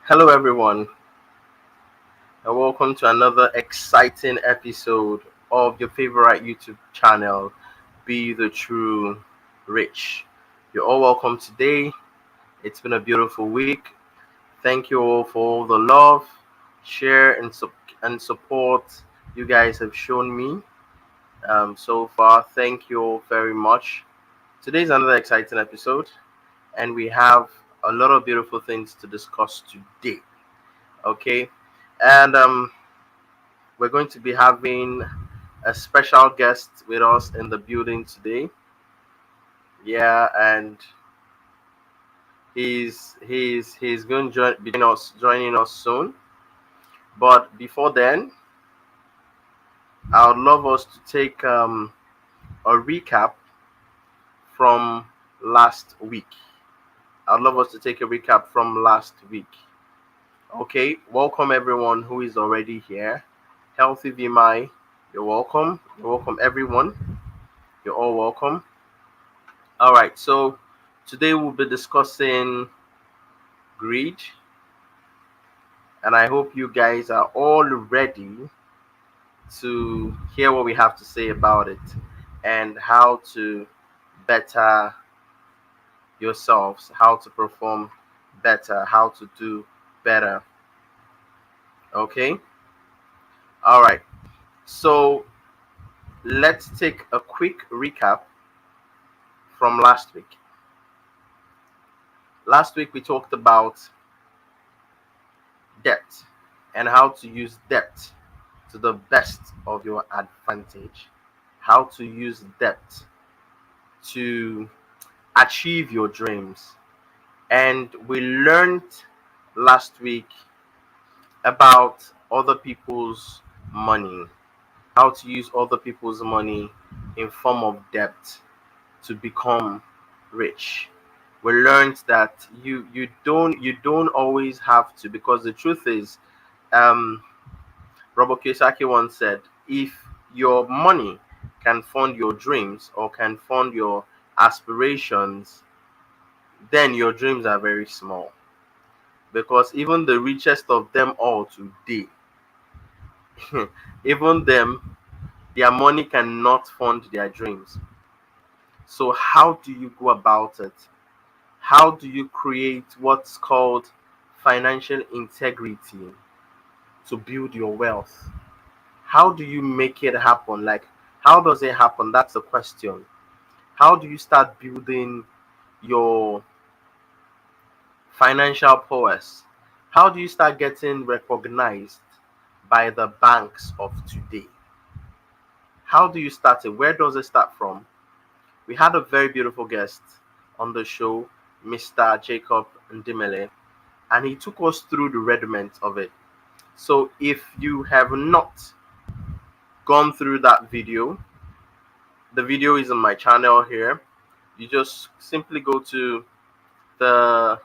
Hello, everyone, and welcome to another exciting episode of your favorite YouTube channel, Be the True Rich. You're all welcome today. It's been a beautiful week. Thank you all for all the love, share, and support you guys have shown me so far. Thank you all very much. Today's another exciting episode, and we have a lot of beautiful things to discuss today. Okay, and we're going to be having a special guest with us in the building today. Yeah, and he's going to joining us soon. But before then, I would love us to take a recap from last week. I'd love us to take a recap from last week. Okay, welcome everyone who is already here. Healthy VMI, you're welcome. You're welcome everyone. You're all welcome. All right, so today we'll be discussing greed, and I hope you guys are all ready to hear what we have to say about it and how to better yourselves, how to perform better, how to do better. Okay, all right, so let's take a quick recap from last week. Last week we talked about debt and how to use debt to the best of your advantage, how to use debt to achieve your dreams. And we learned last week about other people's money, how to use other people's money in form of debt to become rich. We learned that you don't always have to, because the truth is, um Robert Kiyosaki once said, if your money can fund your dreams or can fund your aspirations, then your dreams are very small. Because even the richest of them all today, even them, their money cannot fund their dreams. So, how do you go about it? How do you create what's called financial integrity to build your wealth? How do you make it happen? Like, how does it happen? That's the question. How do you start building your financial prowess? How do you start getting recognized by the banks of today? How do you start it? Where does it start from? We had a very beautiful guest on the show, Mr. Jacob Ndimele, and he took us through the rudiment of it. So if you have not gone through that video, the video is on my channel here. You just simply go to the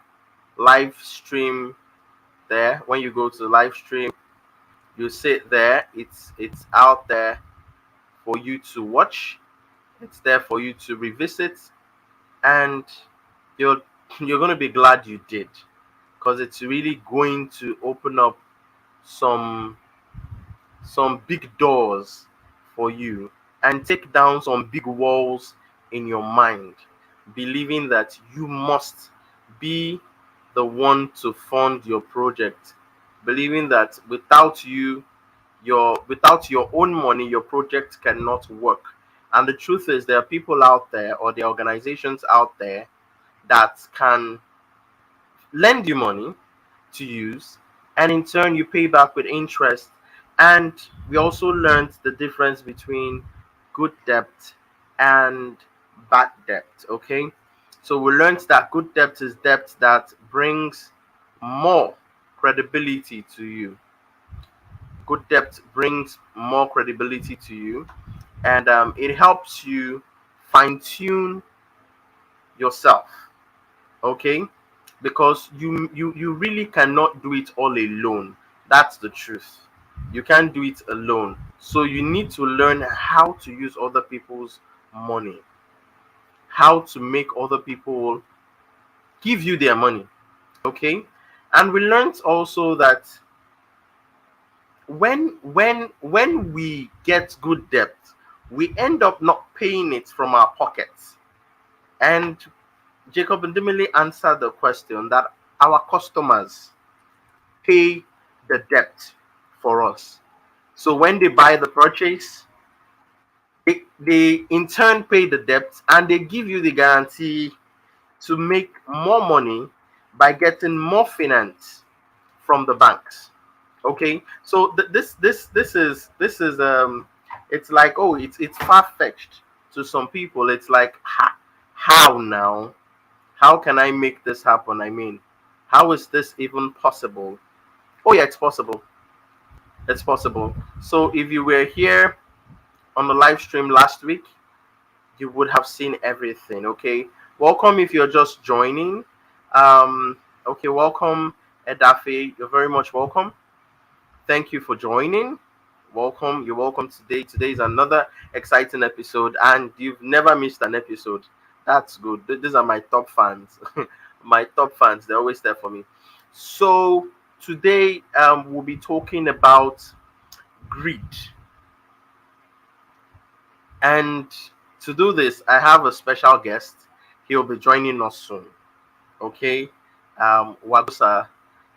live stream there. When you go to the live stream, you sit there. It's out there for you to watch. It's there for you to revisit, and you're you're gonna be glad you did, because it's really going to open up some big doors for you and take down some big walls in your mind, believing that you must be the one to fund your project, believing that without your own money your project cannot work. And the truth is, there are people out there, or there are organizations out there, that can lend you money to use, and in turn you pay back with interest. And we also learned the difference between good debt and bad debt. Okay, so we learned that good debt is debt that brings more credibility to you. Good debt brings more credibility to you, and it helps you fine tune yourself. Okay, because you really cannot do it all alone. That's the truth. You can't do it alone, so you need to learn how to use other people's money, how to make other people give you their money. Okay, And we learned also that when we get good debt, we end up not paying it from our pockets. And Jacob Ndimile answered the question that our customers pay the debt for us. So when they buy the purchase, they in turn pay the debt, and they give you the guarantee to make more money by getting more finance from the banks. Okay, so this is it's like, oh, it's far-fetched to some people. It's like, how now, how can I make this happen? I mean, how is this even possible? Oh yeah, it's possible. It's possible. So if you were here on the live stream last week, you would have seen everything. Okay, welcome if you're just joining. Okay, welcome Edafe, you're very much welcome. Thank you for joining. Welcome, you're welcome today. Today is another exciting episode, and you've never missed an episode. That's good. These are my top fans. My top fans, they're always there for me. So today we'll be talking about greed. And to do this, I have a special guest. He'll be joining us soon. Okay, Uwagwosa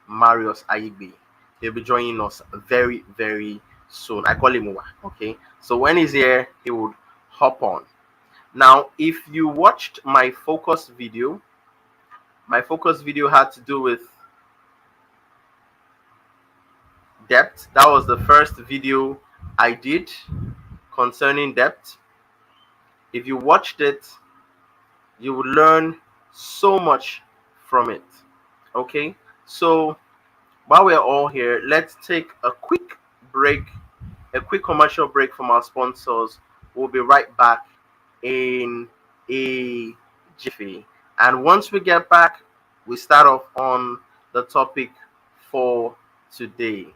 Marius Aigbe. He'll be joining us very, very soon. I call him Uwa. Okay, so when he's here, he would hop on. Now, if you watched my focus video had to do with debt. That was the first video I did concerning debt. If you watched it, you would learn so much from it. Okay, so while we're all here, let's take a quick break, a quick commercial break from our sponsors. We'll be right back in a jiffy. And once we get back, we start off on the topic for today.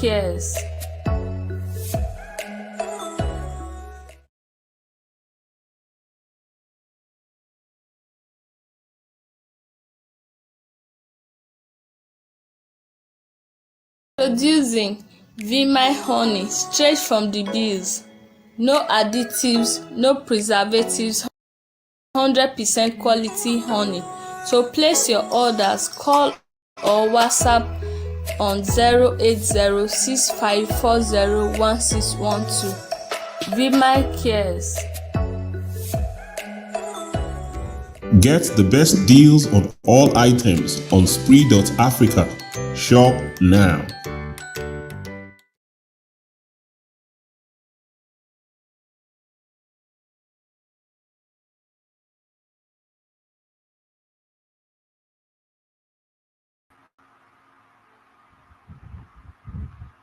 Yes. Producing Vimy honey straight from the bees. No additives, no preservatives, 100% quality honey. So place your orders, call or WhatsApp on 08065401612. Vimy Cares. Get the best deals on all items on spree.africa. Shop now.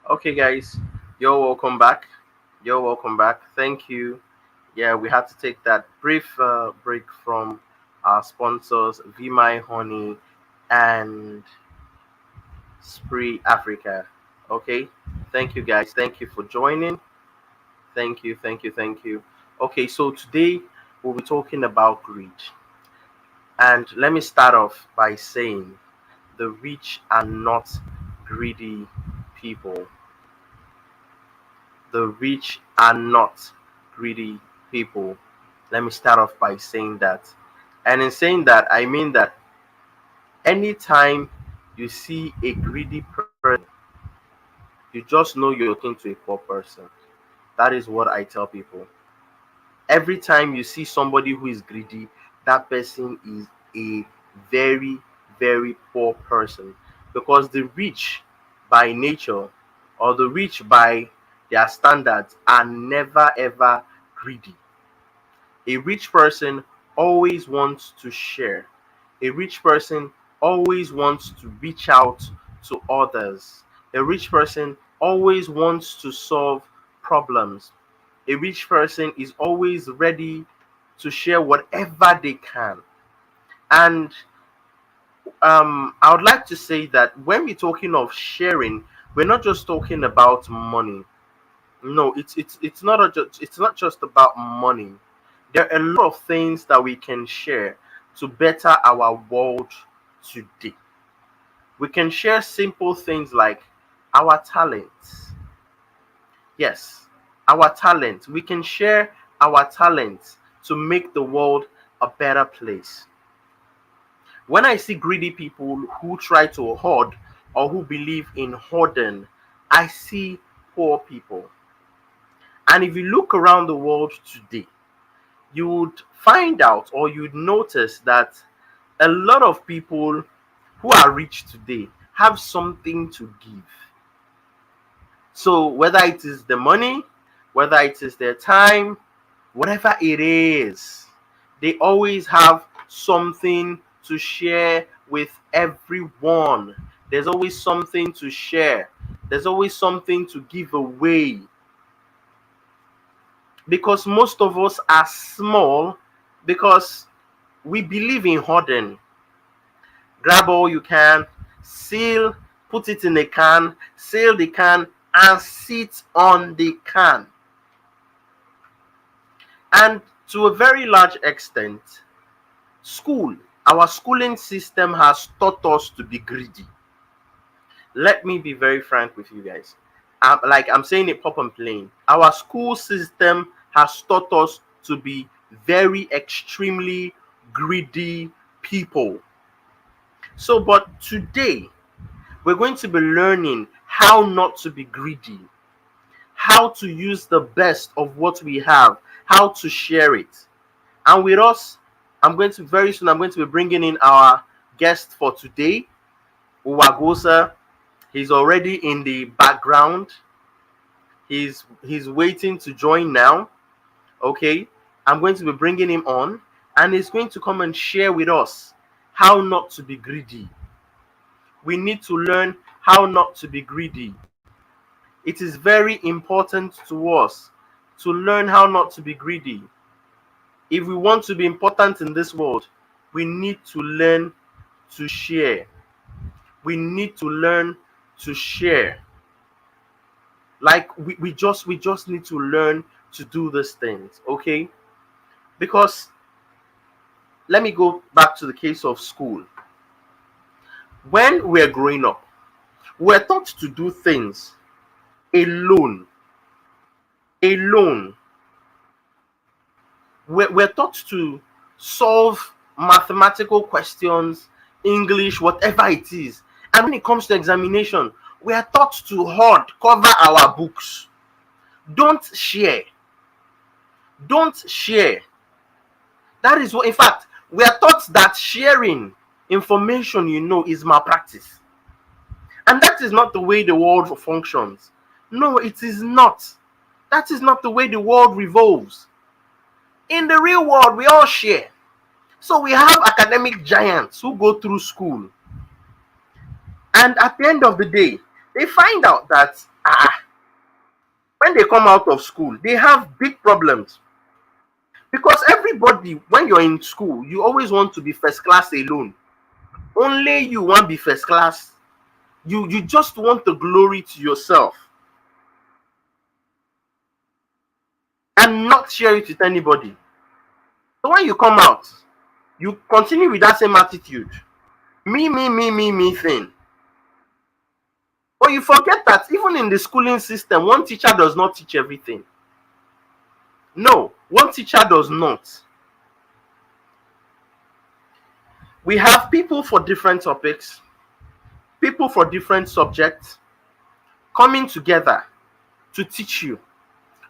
Okay, guys, you're welcome back. You're welcome back. Thank you. Yeah, we had to take that brief break from our sponsors, Vmy Honey and Spree Africa. Okay, thank you, guys. Thank you for joining. Thank you, thank you, thank you. Okay, so today we'll be talking about greed. And let me start off by saying the rich are not greedy people. The rich are not greedy people. Let me start off by saying that. And in saying that, I mean that anytime you see a greedy person, you just know you're talking to a poor person. That is what I tell people. Every time you see somebody who is greedy, that person is a very, very poor person. Because the rich by nature, or the rich by their standards, are never ever greedy. A rich person always wants to share. A rich person always wants to reach out to others. A rich person always wants to solve problems. A rich person is always ready to share whatever they can. And I would like to say that when we're talking of sharing, we're not just talking about money. No, it's not just about money. There are a lot of things that we can share to better our world today. We can share simple things like our talents. Yes, our talents. We can share our talents to make the world a better place. When I see greedy people who try to hoard or who believe in hoarding, I see poor people. And if you look around the world today, you would find out or you'd notice that a lot of people who are rich today have something to give. So whether it is the money, whether it is their time, whatever it is, they always have something to share with everyone. There's always something to share. There's always something to give away. Because most of us are small because we believe in hoarding. Grab all you can, seal, put it in a can, seal the can, and sit on the can. And to a very large extent, school, our schooling system has taught us to be greedy. Let me be very frank with you guys. I'm saying it pop and plain. Our school system has taught us to be very extremely greedy people. So, but today we're going to be learning how not to be greedy, how to use the best of what we have, how to share it. And with us, I'm going to be bringing in our guest for today, Uwagwosa. He's already in the background. He's waiting to join now. Okay, I'm going to be bringing him on, and he's going to come and share with us how not to be greedy. We need to learn how not to be greedy. It is very important to us to learn how not to be greedy. If we want to be important in this world, we need to learn to share. We need to learn to share. Like we just need to learn to do these things, okay? Because let me go back to the case of school. When we're growing up, we're taught to do things alone. Alone. We're taught to solve mathematical questions, English, whatever it is. And when it comes to examination, we are taught to hoard, cover our books. Don't share. Don't share. That is what, in fact, we are taught that sharing information, is malpractice. And that is not the way the world functions. No, it is not. That is not the way the world revolves. In the real world, we all share. So we have academic giants who go through school. And at the end of the day, they find out that when they come out of school, they have big problems. Because everybody, when you're in school, you always want to be first class alone. Only you want to be first class. You just want the glory to yourself and not share it with anybody. So when you come out, you continue with that same attitude. Me thing. But you forget that even in the schooling system, one teacher does not teach everything. No, one teacher does not. We have people for different topics, people for different subjects coming together to teach you.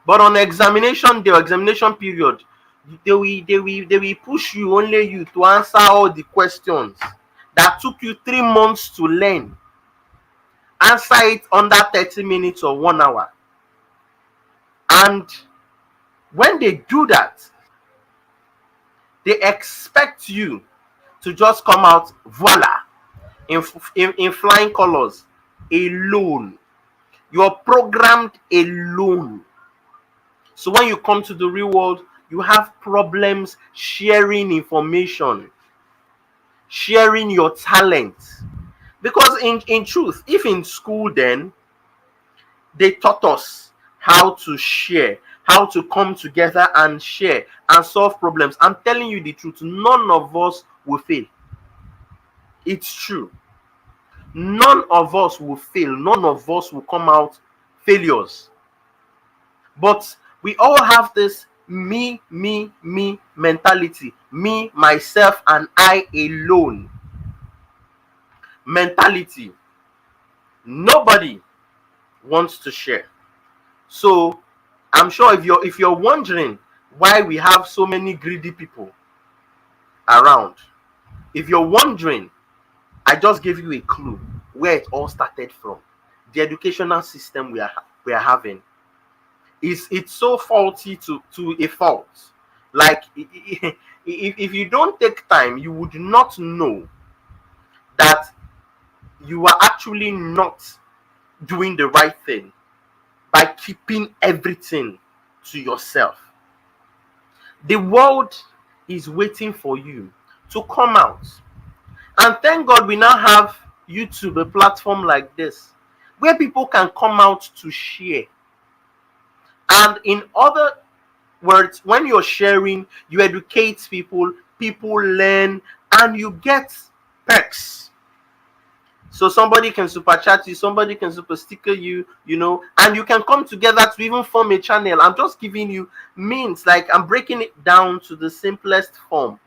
But on the examination period, they will push you, only you, to answer all the questions that took you 3 months to learn. Answer it under 30 minutes or 1 hour. And when they do that, they expect you to just come out, voila, in flying colors, alone. You're programmed alone. So when you come to the real world, you have problems sharing information. sharing your talent. Because in truth, if in school then they taught us how to share, how to come together and share and solve problems, I'm telling you the truth, none of us will fail. It's true. None of us will fail. None of us will come out failures. But we all have this me mentality. Me, myself, and I alone mentality. Nobody wants to share. So I'm sure if you're wondering why we have so many greedy people around, if you're wondering, I just gave you a clue where it all started from. The educational system we are having is it's so faulty to a fault. Like if you don't take time, you would not know that you are actually not doing the right thing by keeping everything to yourself. The world is waiting for you to come out. And thank God we now have YouTube, a platform like this, where people can come out to share. And in other words, when you're sharing, you educate people, people learn, and you get perks. So somebody can super chat you, somebody can super sticker you, and you can come together to even form a channel. I'm just giving you means, like I'm breaking it down to the simplest form.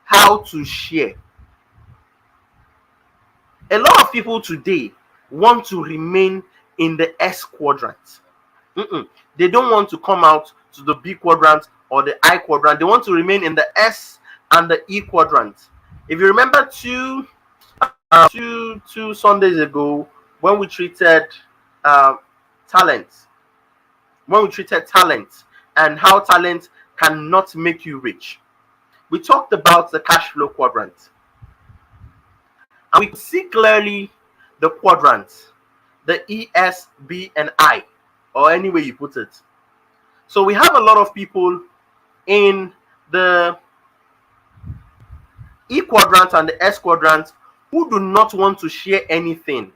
How to share. A lot of people today want to remain in the S quadrant. They don't want to come out to the B quadrant or the I quadrant. They want to remain in the S and the E quadrant. If you remember two Sundays ago, when we treated talent, and how talent cannot make you rich, we talked about the cash flow quadrant, and we could see clearly the quadrants, the E, S, B, and I, or any way you put it. So we have a lot of people in the E quadrant and the S quadrant who do not want to share anything.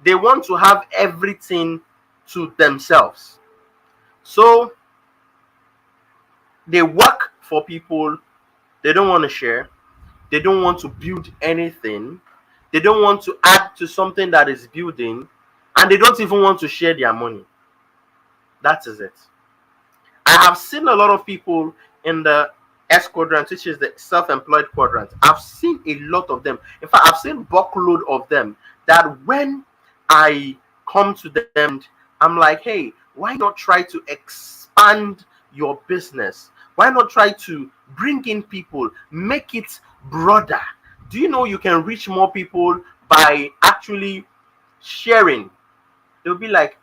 They want to have everything to themselves. So they work for people. They don't want to share. They don't want to build anything. They don't want to add to something that is building. And they don't even want to share their money. That is it. I have seen a lot of people in the S quadrant, which is the self-employed quadrant. I've seen a lot of them. In fact, I've seen buckload of them that when I come to them, I'm like, hey, why not try to expand your business? Why not try to bring in people, make it broader? Do you know you can reach more people by actually sharing? They'll be like,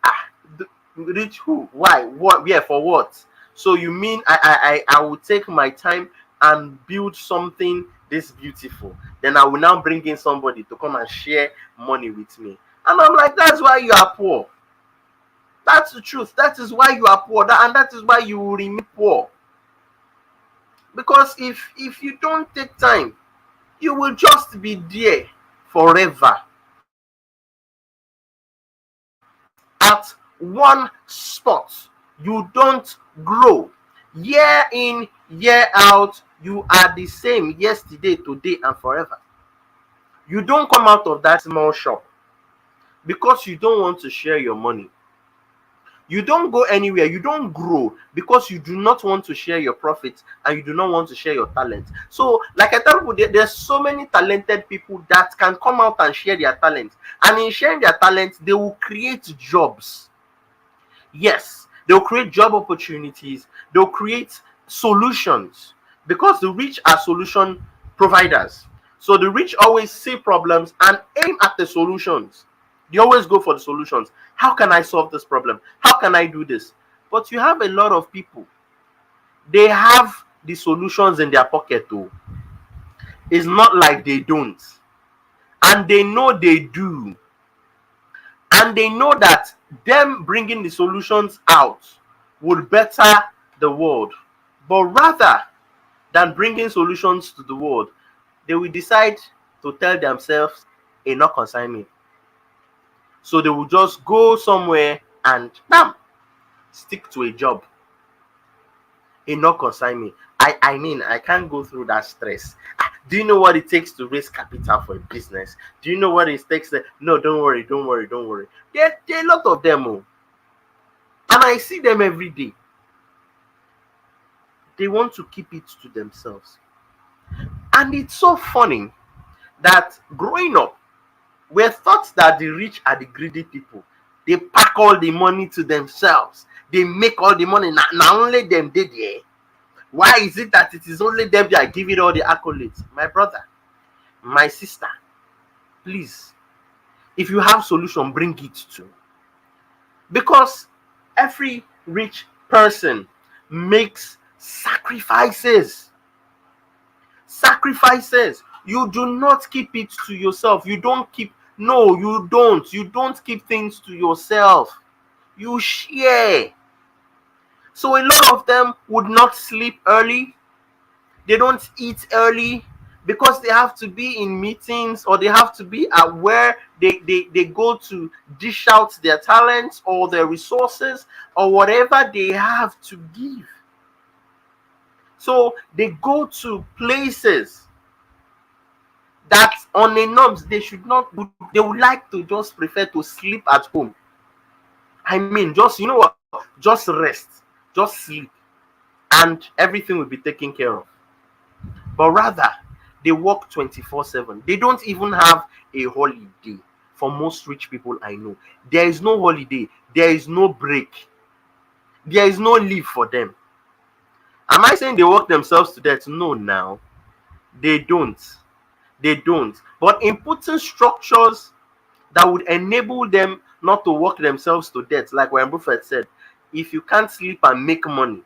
reach who? Why? What? Yeah, for what? So you mean I will take my time and build something this beautiful? Then I will now bring in somebody to come and share money with me. And I'm like, that's why you are poor. That's the truth. That is why you are poor. And that is why you will remain poor. Because if you don't take time, you will just be there forever at one spot. You don't grow. Year in, year out, you are the same yesterday, today, and forever. You don't come out of that small shop because you don't want to share your money. You don't go anywhere. You don't grow because you do not want to share your profits and you do not want to share your talent. So, like I tell people, there's so many talented people that can come out and share their talent. And in sharing their talent, they will create jobs. Yes, they'll create job opportunities. They'll create solutions because the rich are solution providers. So the rich always see problems and aim at the solutions. They always go for the solutions. How can I solve this problem? How can I do this? But you have a lot of people. They have the solutions in their pocket too. It's not like they don't. And they know they do. And they know that them bringing the solutions out would better the world. But rather than bringing solutions to the world, They will decide to tell themselves, "A not consign me." So they will just go somewhere and bam, stick to a job. A not consign me. I mean, I can't go through that stress. Do you know what it takes to raise capital for a business? Do you know what it takes? No, don't worry, don't worry, don't worry. There are a lot of them, oh, and I see them every day. They want to keep it to themselves. And it's so funny that growing up, we're taught that the rich are the greedy people. They pack all the money to themselves. They make all the money. Now only them did there. Why is it that it is only them that are giving all the accolades? My brother, my sister, please, if you have solution, bring it to. Because every rich person makes sacrifices. Sacrifices. You do not keep it to yourself. You don't keep, no, you don't. You don't keep things to yourself. You share. So a lot of them would not sleep early. They don't eat early because they have to be in meetings, or they have to be at where they go to dish out their talents or their resources or whatever they have to give. So they go to places that on a norms they should not. They would like to just prefer to sleep at home. I mean, just, you know what, just rest, just sleep, and everything will be taken care of. But rather, they work 24/7. They don't even have a holiday. For most rich people I know, there is no holiday, there is no break, there is no leave for them. Am I saying they work themselves to death? No, now they don't. They don't. But in putting structures that would enable them not to work themselves to death, like Warren Buffett said, if you can't sleep and make money,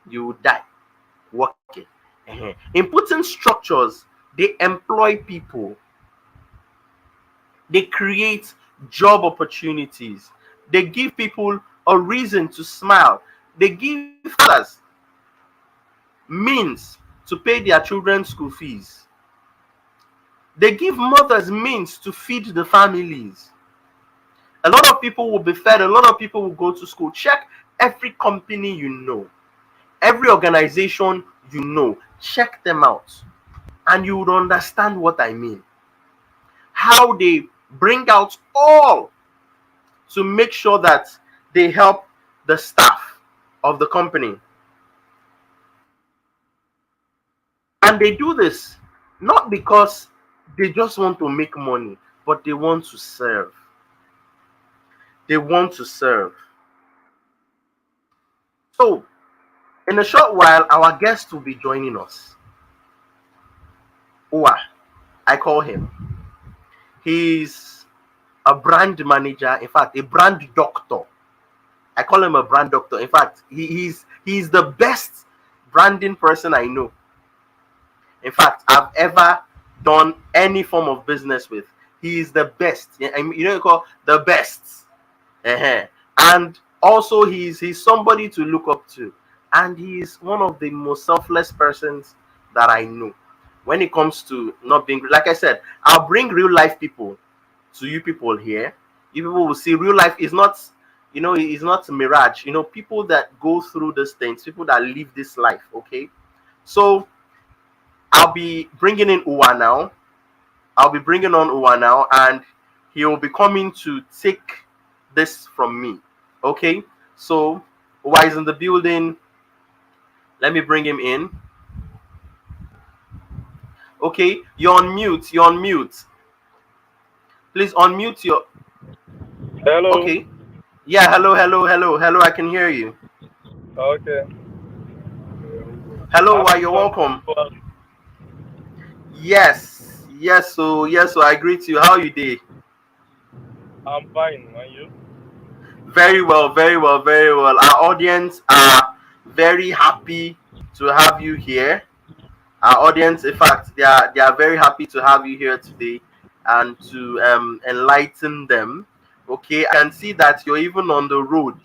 you will die working. In putting structures, they employ people, they create job opportunities, they give people a reason to smile, they give fathers means to pay their children's school fees, they give mothers means to feed the families. A lot of people will be fed, a lot of people will go to school. Check every company you know, every organization you know, check them out, and you would understand what I mean. How they bring out all to make sure that they help the staff of the company. And they do this not because they just want to make money, but they want to serve. They want to serve. So, in a short while, our guest will be joining us. Uwa, I call him. He's a brand manager, in fact, a brand doctor. I call him a brand doctor. In fact, he's the best branding person I know. In fact, I've ever done any form of business with. He is the best. Yeah, I mean, you know, you call the best. And also, he's somebody to look up to, and he's one of the most selfless persons that I know. When it comes to not being, like I said, I'll bring real life people to you people here. You people will see real life is not, you know, it's not a mirage. You know, people that go through these things, people that live this life. Okay, so I'll be bringing in Uwa now. I'll be bringing on Uwa now, and he will be coming to take this from me. Okay, so Uwa is in the building. Let me bring him in. Okay, you're on mute. You're on mute. Please unmute your. Hello. Okay. Yeah. Hello. Hello. Hello. Hello. I can hear you. Okay. Hello. Happy Uwa. You're welcome. Festival. Yes. Yes. So yes. So I greet you. How you did? I'm fine, and you? Very well. Very well. Very well. Our audience are very happy to have you here. Our audience, in fact, they are very happy to have you here today and to enlighten them. Okay, I can see that you're even on the road.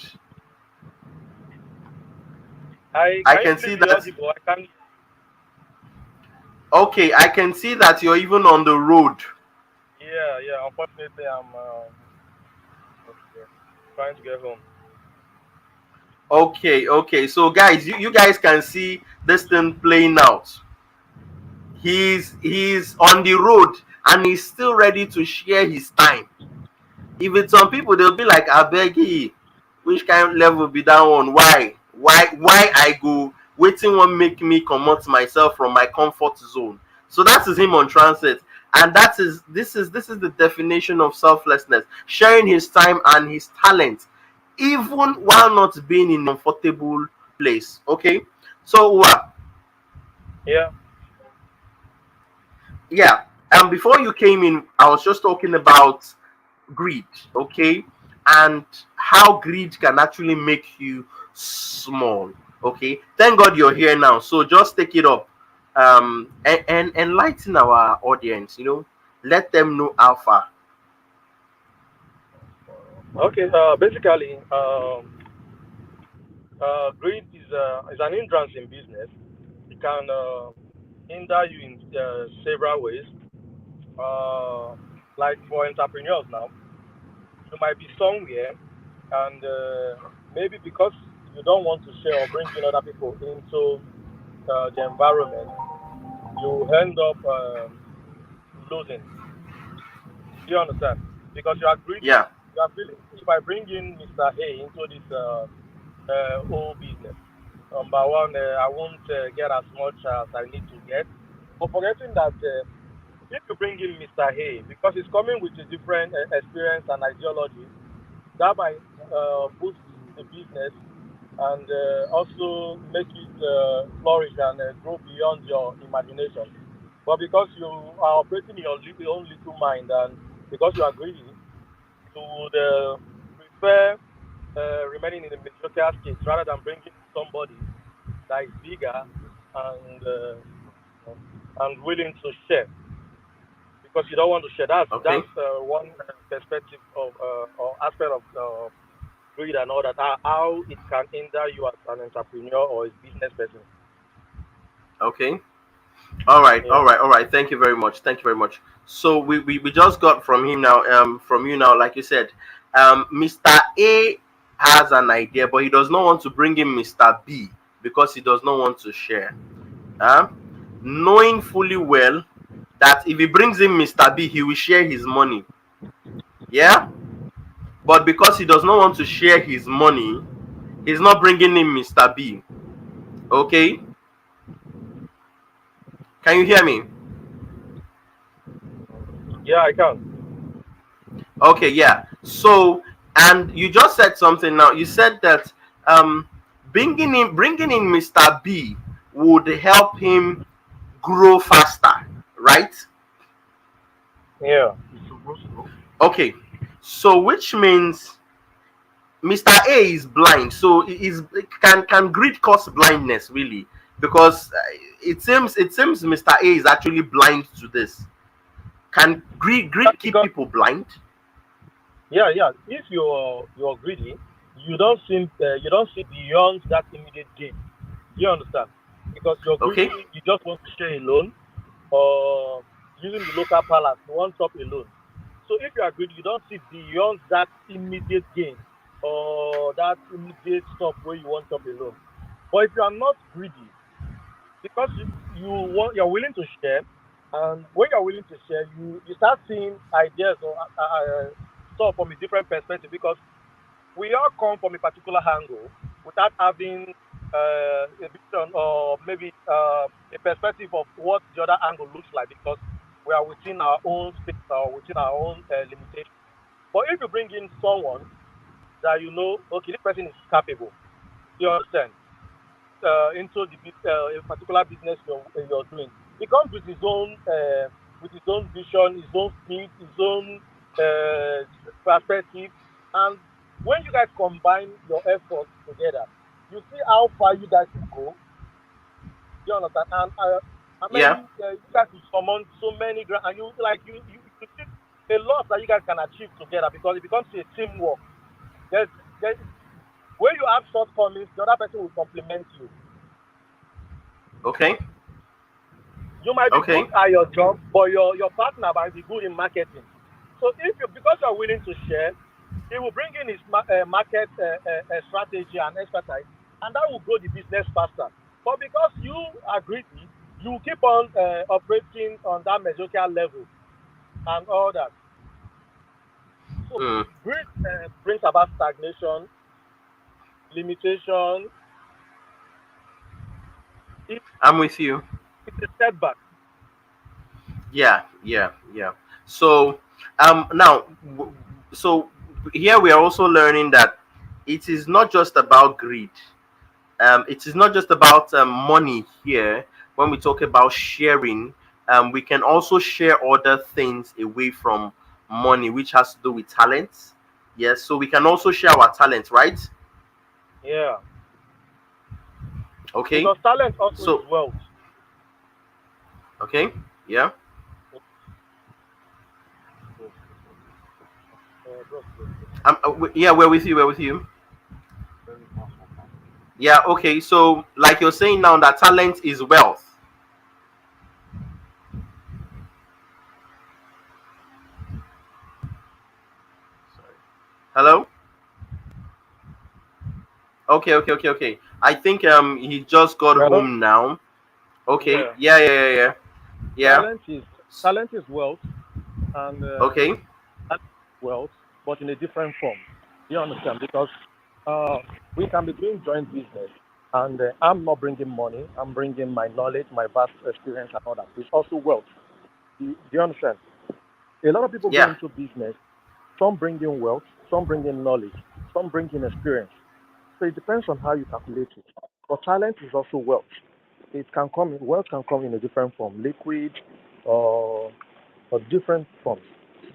I I can you can see please be that. audible? I can. Okay, I can see that you're even on the road. Yeah, yeah. Unfortunately, I'm okay, trying to get home. Okay, okay. So guys, you guys can see this thing playing out. He's on the road and he's still ready to share his time. If it's some people, they'll be like, abegi, which kind of level be that one? Why I go waiting won't make me comot myself from my comfort zone. So that is him on transit. And that is this is the definition of selflessness, sharing his time and his talent, even while not being in a comfortable place. Okay. So Yeah. yeah. And before you came in, I was just talking about greed, okay, and how greed can actually make you small. Okay, thank God you're here now, so just take it up, and enlighten our audience, let them know alpha. Okay. Basically, greed is an hindrance in business. It can hinder you in several ways. Uh, like for entrepreneurs now, you might be somewhere, and maybe because you don't want to share or bring in other people into the environment, you end up losing. Do you understand? Because you are greedy. Yeah. You are feeling if I bring in Mr. A into this whole business, number one, I won't get as much as I need to get. But forgetting that if you bring in Mr. A, because he's coming with a different experience and ideology, that might boost the business and also make it flourish and grow beyond your imagination. But because you are operating in your own little mind and because you are greedy, you would prefer remaining in the mediocre state rather than bringing somebody that is bigger and willing to share because you don't want to share. Okay. That's one perspective of or aspect of greed and all that. How it can hinder you as an entrepreneur or a business person. Okay. All right, Yeah. all right, all right. Thank you very much. Thank you very much. So we just got from him now, from you now, like you said, Mr. A has an idea, but he does not want to bring in Mr. B because he does not want to share. Huh? Knowing fully well that if he brings in Mr. B, he will share his money. Yeah? But because he does not want to share his money, he's not bringing in Mr. B. Okay? Can you hear me? Yeah, I can. Okay, yeah. So, and you just said something now. You said that um, bringing in Mr. B would help him grow faster, right? Yeah. Okay. So, which means Mr. A is blind. So, is can greed cause blindness really? Because it seems Mr. A is actually blind to this. Can greed keep Because people blind? yeah, yeah. If you're greedy, you don't see beyond that immediate gain. Do you understand? Because you're Okay. greedy, you just want to share alone, or using the local palace, you want top alone. So if you are greedy, you don't see beyond that immediate gain or that immediate stop where you want top alone. But if you are not greedy, because you're willing to share, and when you're willing to share, you start seeing ideas or stuff from a different perspective because we all come from a particular angle without having a vision or maybe a perspective of what the other angle looks like because we are within our own space or within our own limitations. But if you bring in someone that you know, okay, this person is capable, you understand, into a particular business you're doing, he comes with his own vision, his own speed, his own uh, perspective, and when you guys combine your efforts together, you see how far you guys will go. You understand? And how Yeah. many you guys will summon so many and you like you see a lot that you guys can achieve together because it becomes a teamwork. There's when you have shortcomings, the other person will complement you. Okay. You might be good Okay. at your job, but your partner might be good in marketing. So if you because you're willing to share, he will bring in his market strategy and expertise, and that will grow the business faster. But because you are greedy, you keep on operating on that mediocre level and all that. So Hmm. greed brings about stagnation, limitation. I'm with you. It's a setback. Yeah, yeah, yeah. So, now, so here we are also learning that it is not just about greed. It is not just about money here. When we talk about sharing, we can also share other things away from money, which has to do with talents. Yes, so we can also share our talents, right? Yeah, Okay. because talent also is So, wealth. okay, yeah. Bros, bros, bros. Yeah, we're with you. We're with you. Yeah. Okay. So, like you're saying now, that talent is wealth. Hello. Okay. Okay. Okay. Okay. I think he just got Hello? home now. Okay. Yeah, Yeah. Yeah. Yeah. Yeah. Yeah. talent is talent is wealth, and Okay. talent is wealth, but in a different form. You understand? Because uh, we can be doing joint business, and I'm not bringing money. I'm bringing my knowledge, my vast experience, and all that. It's also wealth. Do you understand? A lot of people go Yeah. into business. Some bring in wealth, some bring in knowledge, some bring in experience. So it depends on how you calculate it. But talent is also wealth. It can come in wealth can come in a different form, liquid or different forms.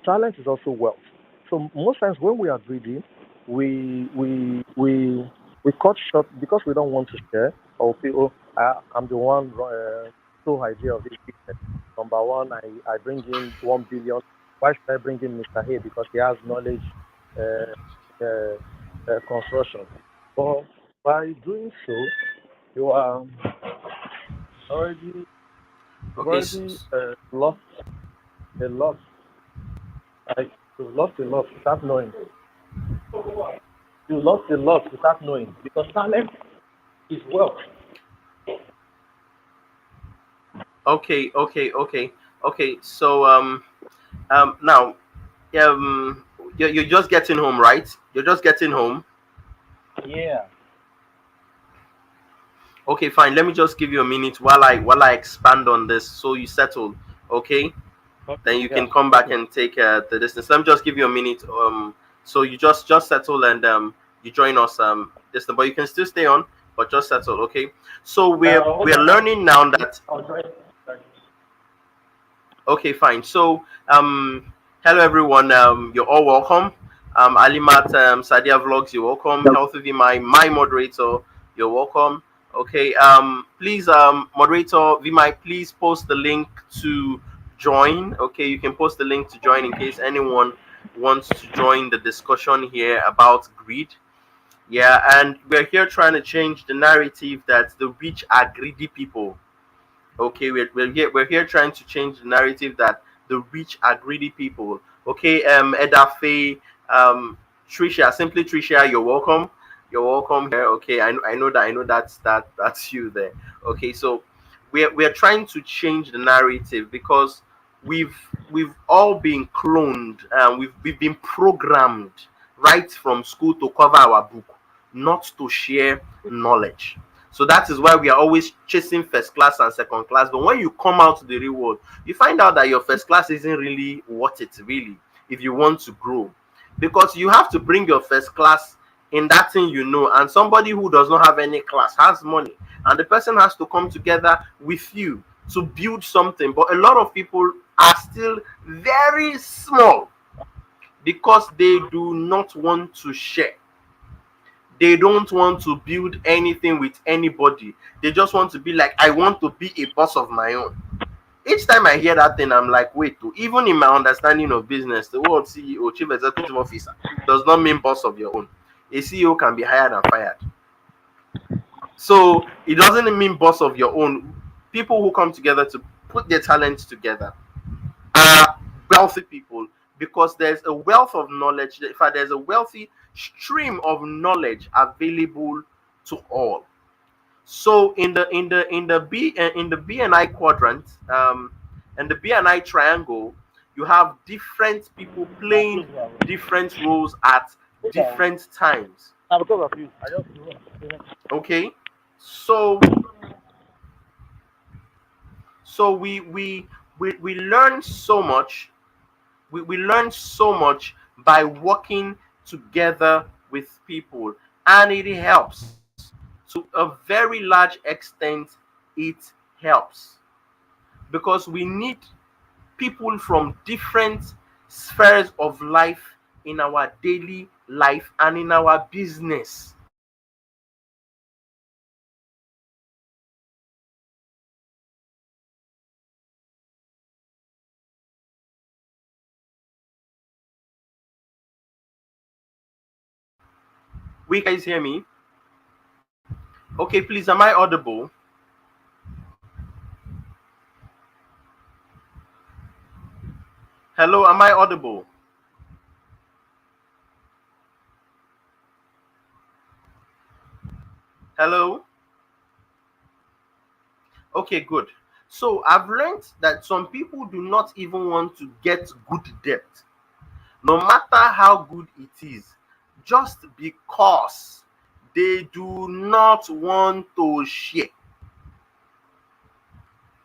Talent is also wealth. So most times when we are greedy, we cut short because we don't want to share or feel I'm the one sole idea of this business. Number one, I bring in 1 billion. Why should I bring in Mr. Hay? Because he has knowledge uh, construction. But by doing so, you are already you've Okay. already lost a lot. Like you lost a lot without knowing. You lost a lot without knowing because talent is wealth. Okay. Okay. Okay. Okay. So now you're just getting home, right? You're just getting home. Yeah. Okay, fine. Let me just give you a minute while I expand on this so you settle. Okay, Okay. then you Yeah. can come back Okay. and take the distance. Let me just give you a minute. So you just settle and you join us this, but you can still stay on, but just settle. Okay. So Hold we're on. learning now that. I'll join. Okay, fine. So, hello everyone. You're all welcome. Alimat Sadia Vlogs, you're welcome. Healthy V, my moderator, you're welcome. Okay. Please, moderator Vimai, please post the link to join. Okay, you can post the link to join in case anyone wants to join the discussion here about greed. Yeah, and we're here trying to change the narrative that the rich are greedy people. Okay, we're here trying to change the narrative that the rich are greedy people. Okay, Edafe, Trisha, simply Trisha, you're welcome. You're welcome here. Okay, I know that's you there. Okay, so we're trying to change the narrative because we've we've all been cloned and we've been programmed right from school to cover our book, not to share knowledge. So that is why we are always chasing first class and second class. But when you come out to the real world, you find out that your first class isn't really worth it, really, if you want to grow. Because you have to bring your first class in that thing you know, and somebody who does not have any class has money, and the person has to come together with you to build something. But a lot of people are still very small because they do not want to share. They don't want to build anything with anybody. They just want to be like, I want to be a boss of my own. Each time I hear that thing, I'm like, wait, even in my understanding of business, the word CEO, chief executive officer, does not mean boss of your own. A CEO can be hired and fired. So it doesn't mean boss of your own. People who come together to put their talents together are wealthy people, because there's a wealth of knowledge. In fact, there's a wealthy stream of knowledge available to all. So in the BNI quadrant, and the BNI triangle, you have different people Now playing close now. different roles at Take am. different times. Now because of you, I just do it. Okay, so we learn so much. We learn so much by working together with people, and it helps to a very large extent. It helps because we need people from different spheres of life in our daily life and in our business. We guys hear me? Okay, please, am I audible? Hello, am I audible? Hello? Okay, good. So I've learned that some people do not even want to get good debt, no matter how good it is, just because they do not want to share.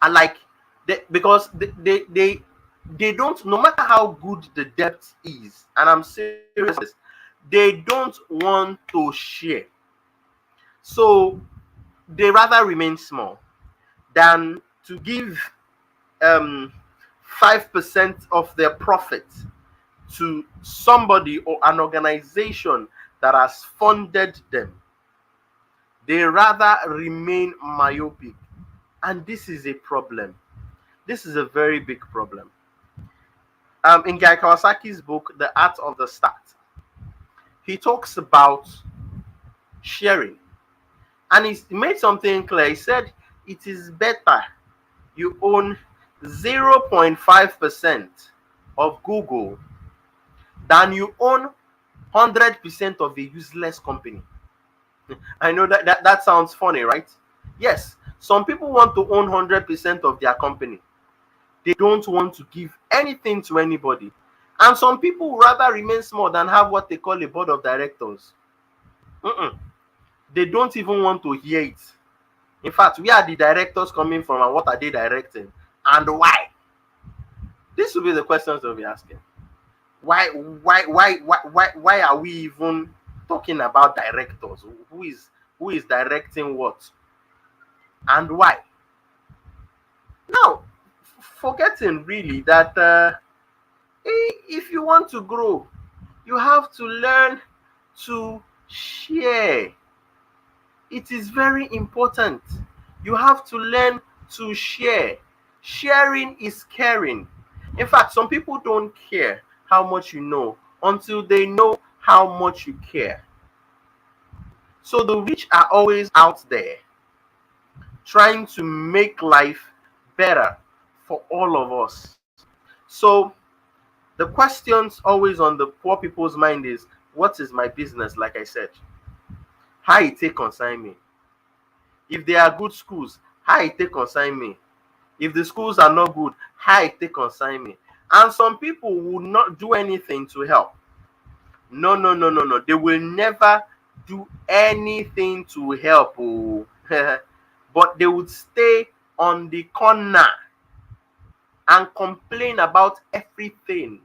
And like because they don't, no matter how good the debt is, and I'm serious about this, they don't want to share. So they rather remain small than to give um 5% of their profit to somebody or an organization that has funded them. They rather remain myopic, and this is a problem. This is a very big problem. In Guy Kawasaki's book, The Art of the Start, he talks about sharing, and he made something clear. He said it is better you own 0.5% of Google than you own 100% of a useless company. I know that sounds funny, right? Yes, some people want to own 100% of their company. They don't want to give anything to anybody. And some people rather remain small than have what they call a board of directors. Mm-mm. They don't even want to hear it. In fact, where are the directors coming from and what are they directing? And why? This will be the questions they'll be asking. Why are we even talking about directors? Who is directing what? And why? Now, forgetting really that if you want to grow, you have to learn to share. It is very important. You have to learn to share. Sharing is caring. In fact, some people don't care how much you know until they know how much you care. So the rich are always out there trying to make life better for all of us. So the questions always on the poor people's mind is, what is my business? Like I said, how it take consign me? If they are good schools, how it take consign me? If the schools are not good, how it take consign me? And some people will not do anything to help. No, no, no, no, no. They will never do anything to help. Oh. But they would stay on the corner and complain about everything.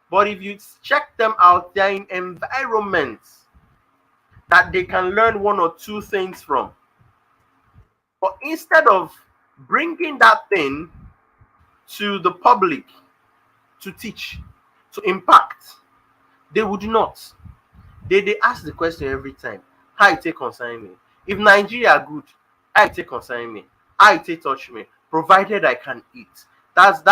But if you check them out, they're in environments that they can learn one or two things from. But instead of bringing that thing to the public to teach, to impact, they would not. They ask the question every time, how it take concern me? If Nigeria good, how it take concern me? How it take touch me? Provided I can eat. That's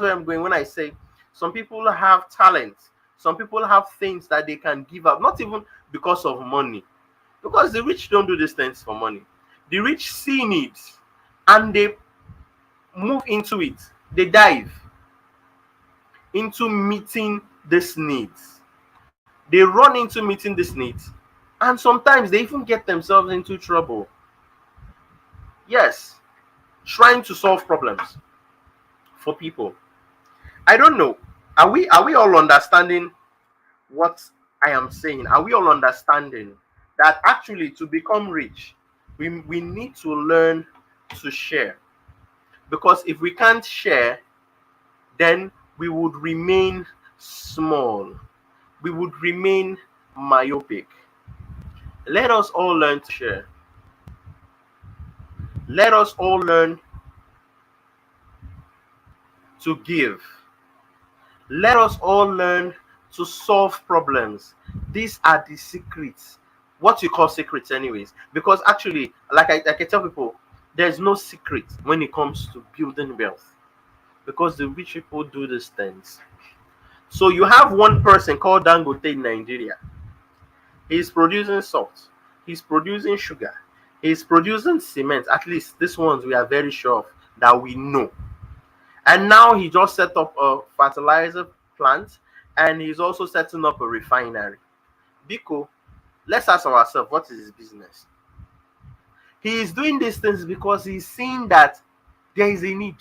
where I'm going when I say some people have talent. Some people have things that they can give up, not even because of money. Because the rich don't do these things for money. The rich see needs and they move into it. They dive into meeting these needs. They run into meeting these needs, and sometimes they even get themselves into trouble. Yes, trying to solve problems for people. I don't know. Are we all understanding what I am saying? Are we all understanding that actually to become rich, we need to learn to share? Because if we can't share, then we would remain small. We would remain myopic. Let us all learn to share. Let us all learn to give. Let us all learn to solve problems. These are the secrets. What you call secrets, anyways. Because actually, like I tell people, there's no secret when it comes to building wealth. Because the rich people do these things. So you have one person called Dangote in Nigeria. He's producing salt. He's producing sugar. He's producing cement. At least these ones we are very sure of that we know. And now he just set up a fertilizer plant, and he's also setting up a refinery. Biko, let's ask ourselves, what is his business? He is doing these things because he's seeing that there is a need.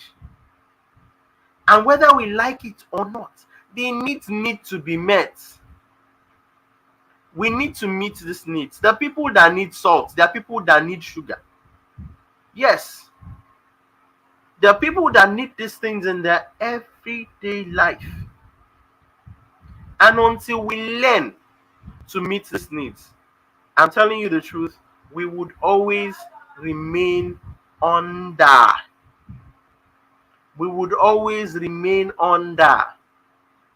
And whether we like it or not, the needs need to be met. We need to meet these needs. There are people that need salt, there are people that need sugar. Yes, there are people that need these things in their everyday life. And until we learn to meet these needs, I'm telling you the truth, we would always remain under. We would always remain under.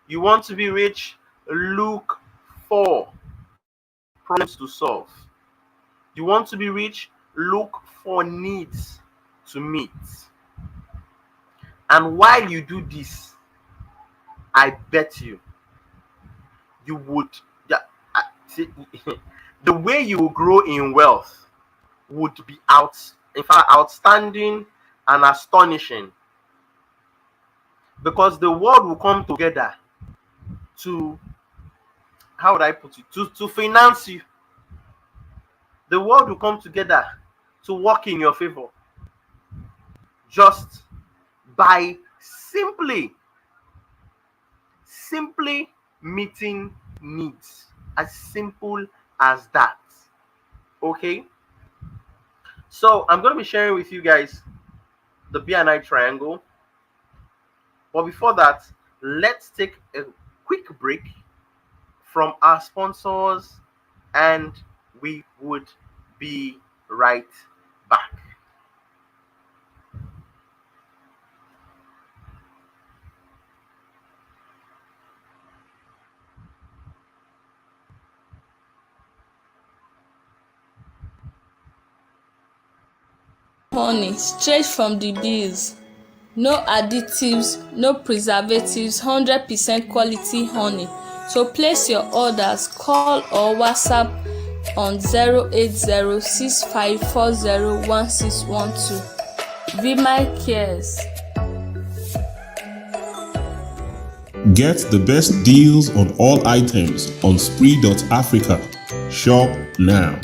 You want to be rich? Look for problems to solve. You want to be rich? Look for needs to meet. And while you do this, I bet you would, yeah, see, the way you will grow in wealth would be in fact, outstanding and astonishing, because the world will come together to, how would I put it, to finance you. The world will come together to work in your favor, just by simply meeting needs. As simple as that. Okay, so I'm going to be sharing with you guys the BNI triangle. But before that, let's take a quick break from our sponsors, and we would be right back. Honey straight from the bees. No additives, no preservatives, 100% quality honey. So place your orders, call or WhatsApp on 08065401612. Vimai cares. Get the best deals on all items on Spree.Africa. Shop now.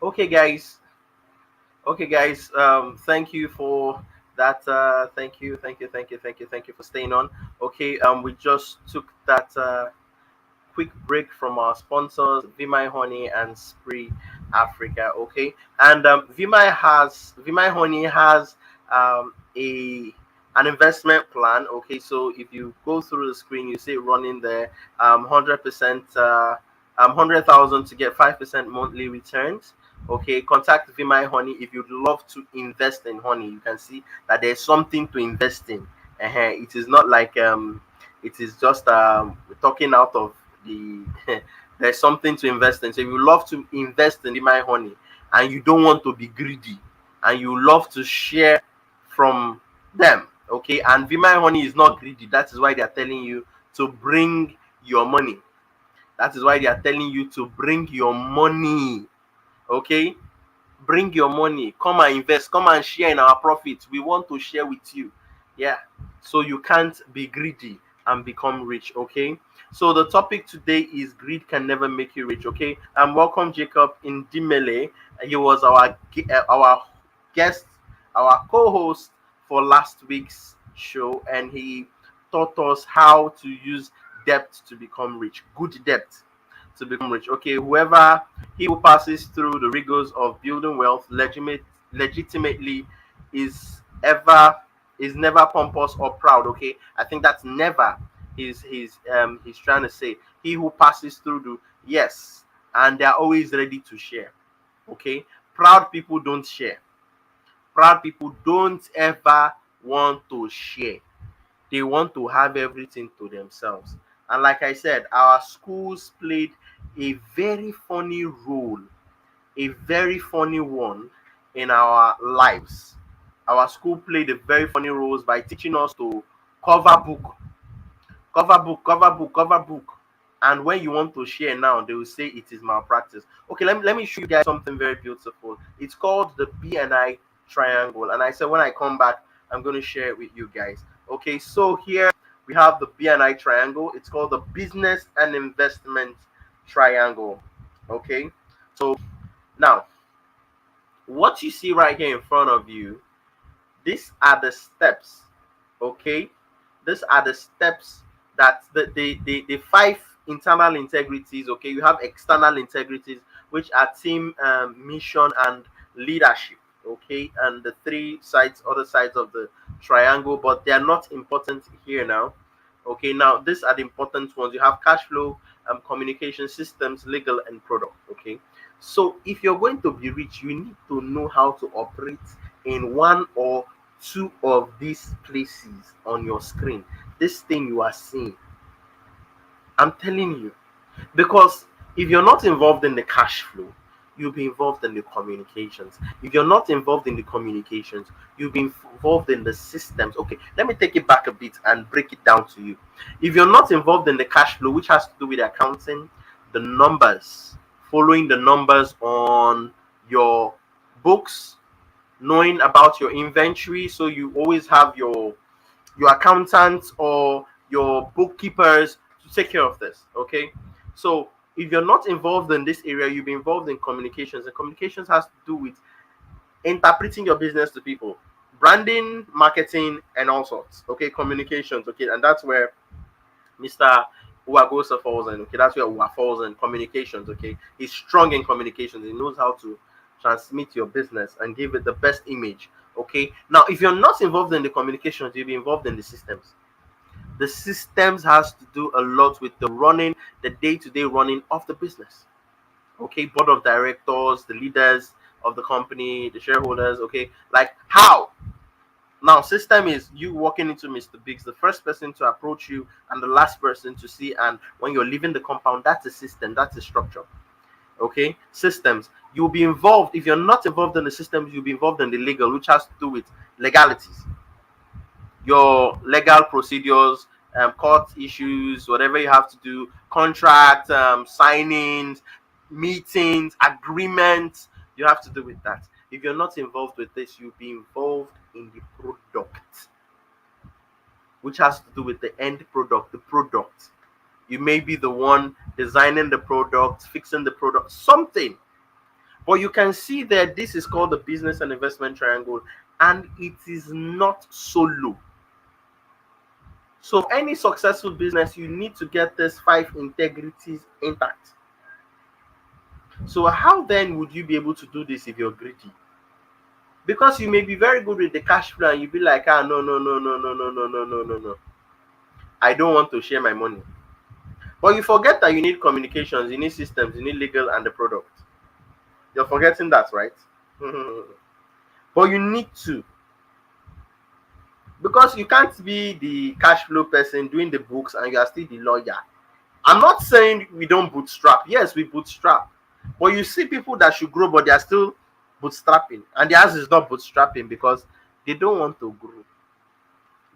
Okay, guys. Okay, guys. Thank you for that. Thank you for staying on. Okay. We just took that quick break from our sponsors, Vimai Honey and Spree Africa. Okay, and Vimai Honey has a an investment plan. Okay, so if you go through the screen, you see it running there. 100%, 100,000 to get 5% monthly returns. Okay, contact Vimai Honey if you'd love to invest in honey. You can see that there's something to invest in. It is not like it is just talking out of the. There's something to invest in. So if you love to invest in Vimai Honey and you don't want to be greedy and you love to share from them, okay, and Vimai Honey is not greedy. That is why they are telling you to bring your money. That is why they are telling you to bring your money. Okay, bring your money, come and invest, come and share in our profits. We want to share with you. Yeah, so you can't be greedy and become rich. Okay, so the topic today is greed can never make you rich. Okay, and welcome Jacob in Dimele. He was our guest, our co-host for last week's show, and he taught us how to use debt to become rich. Good debt to become rich. Okay, whoever he who passes through the rigors of building wealth legitimately is ever is never pompous or proud. Okay, I think that's never he's trying to say. He who passes through the, yes, and they're always ready to share. Okay, proud people don't share. Proud people don't ever want to share. They want to have everything to themselves. And like I said, our schools played a very funny role, a very funny one in our lives. Our school played a very funny roles by teaching us to cover book, cover book, cover book, cover book. And when you want to share now, they will say it is malpractice. Okay, let me show you guys something very beautiful. It's called the BNI triangle. And I said when I come back, I'm going to share it with you guys. Okay, so here we have the BNI triangle. It's called the business and investment triangle. Okay, so now what you see right here in front of you, these are the steps. Okay, these are the steps that the five internal integrities. Okay, you have external integrities, which are team, mission, and leadership. Okay, and the three sides, other sides of the triangle, but they are not important here now. Okay, now these are the important ones. You have cash flow, communication systems, legal, and product. Okay, so if you're going to be rich, you need to know how to operate in one or two of these places on your screen. This thing you are seeing, I'm telling you, because if you're not involved in the cash flow, you'll be involved in the communications. If you're not involved in the communications, you'll be involved in the systems. Okay, let me take it back a bit and break it down to you. If you're not involved in the cash flow, which has to do with accounting, the numbers, following the numbers on your books, knowing about your inventory, so you always have your accountants or your bookkeepers to take care of this. Okay, so if you're not involved in this area, you'll be involved in communications, and communications has to do with interpreting your business to people, branding, marketing, and all sorts. Okay, communications. Okay, and that's where Mr. Uwagwosa falls in. Okay, that's where Uwa falls in communications. Okay, he's strong in communications. He knows how to transmit your business and give it the best image. Okay, now if you're not involved in the communications, you'll be involved in the systems. The systems has to do a lot with the running, the day-to-day running of the business. Okay, board of directors, the leaders of the company, the shareholders. Okay, like how now, system is you walking into Mr. Biggs, the first person to approach you and the last person to see. And when you're leaving the compound, that's a system, that's a structure. Okay, systems. You'll be involved. If you're not involved in the systems, you'll be involved in the legal, which has to do with legalities, your legal procedures, court issues, whatever you have to do, contract, signings, meetings, agreements. You have to do with that. If you're not involved with this, you'll be involved in the product, which has to do with the end product, the product. You may be the one designing the product, fixing the product, something. But you can see that this is called the business and investment triangle, and it is not solo. So, any successful business, you need to get these five integrities intact. So, how then would you be able to do this if you're greedy? Because you may be very good with the cash flow and you'll be like, ah, no, no, no, no, no, no, no, no, no, no, no. I don't want to share my money. But you forget that you need communications, you need systems, you need legal and the product. You're forgetting that, right? But you need to, because you can't be the cash flow person doing the books and you are still the lawyer. I'm not saying we don't bootstrap. Yes, we bootstrap. But you see people that should grow, but they are still bootstrapping. And the answer is not bootstrapping because they don't want to grow.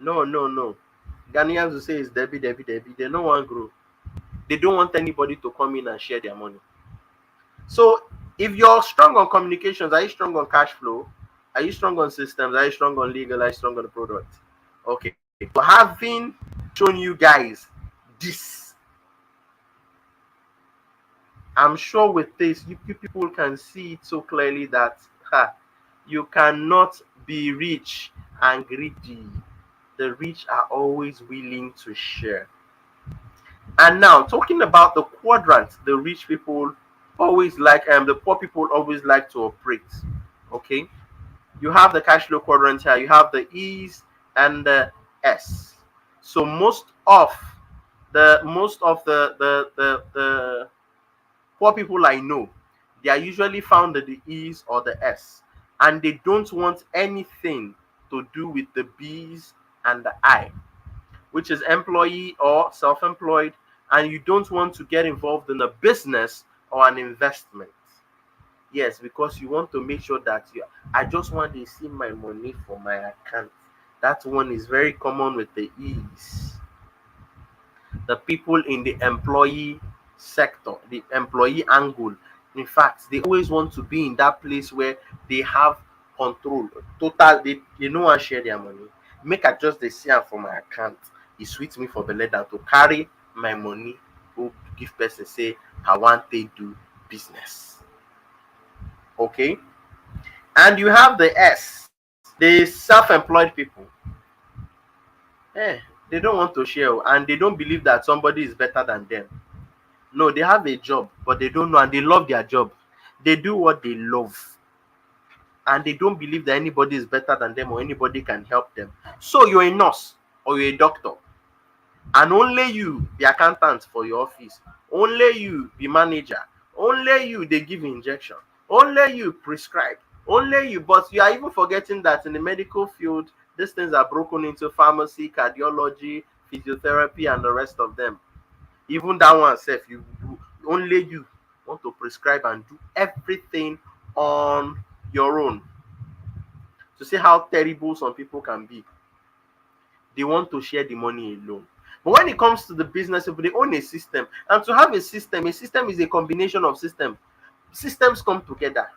No, no, no. Ghanaians will say it's Debbie, Debbie, Debbie. They don't want to grow. They don't want anybody to come in and share their money. So if you're strong on communications, are you strong on cash flow? Are you strong on systems? Are you strong on legal? Are you strong on the product? Okay. So having shown you guys this, I'm sure with this, you people can see it so clearly that you cannot be rich and greedy. The rich are always willing to share. And now, talking about the quadrant, the rich people always like, the poor people always like to operate. Okay, you have the cash flow quadrant here. You have the E's and the S. So most of the poor people I know, they are usually found at the E's or the S, and they don't want anything to do with the B's and the I, which is employee or self-employed, and you don't want to get involved in a business or an investment. Yes, because you want to make sure that I just want to see my money for my account. That one is very common with the E's. The people in the employee sector, the employee angle, in fact, they always want to be in that place where they have control. Total, they no one share their money. Make I just dey see am for my account. E sweet me for belle than to carry my money go give person say I wan take do business. Okay? And you have the S, the self-employed people. They don't want to share and they don't believe that somebody is better than them. No, they have a job, but they don't know and they love their job. They do what they love. And they don't believe that anybody is better than them or anybody can help them. So you're a nurse or you're a doctor, and only you be accountant for your office, only you be manager, only you they give injection, only you prescribe, only you. But you are even forgetting that in the medical field, these things are broken into pharmacy, cardiology, physiotherapy, and the rest of them. Even that one self, you do, only you want to prescribe and do everything on your own. To see how terrible some people can be, they want to share the money alone. But when it comes to the business people, they own a system. And to have a system is a combination of systems. Systems come together.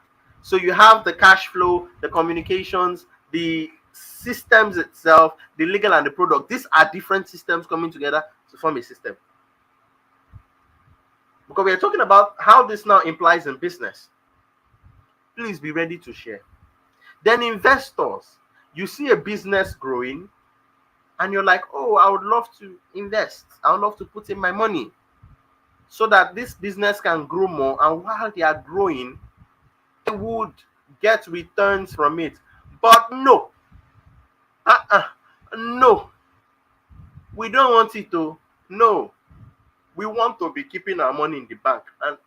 So you have the cash flow, the communications, the systems itself, the legal and the product. These are different systems coming together to form a system. Because we are talking about how this now implies in business. Please be ready to share. Then investors, you see a business growing and you're like, oh, I would love to invest. I would love to put in my money so that this business can grow more. And while they are growing, they would get returns from it. But no, no, we don't want it to. No, we want to be keeping our money in the bank. And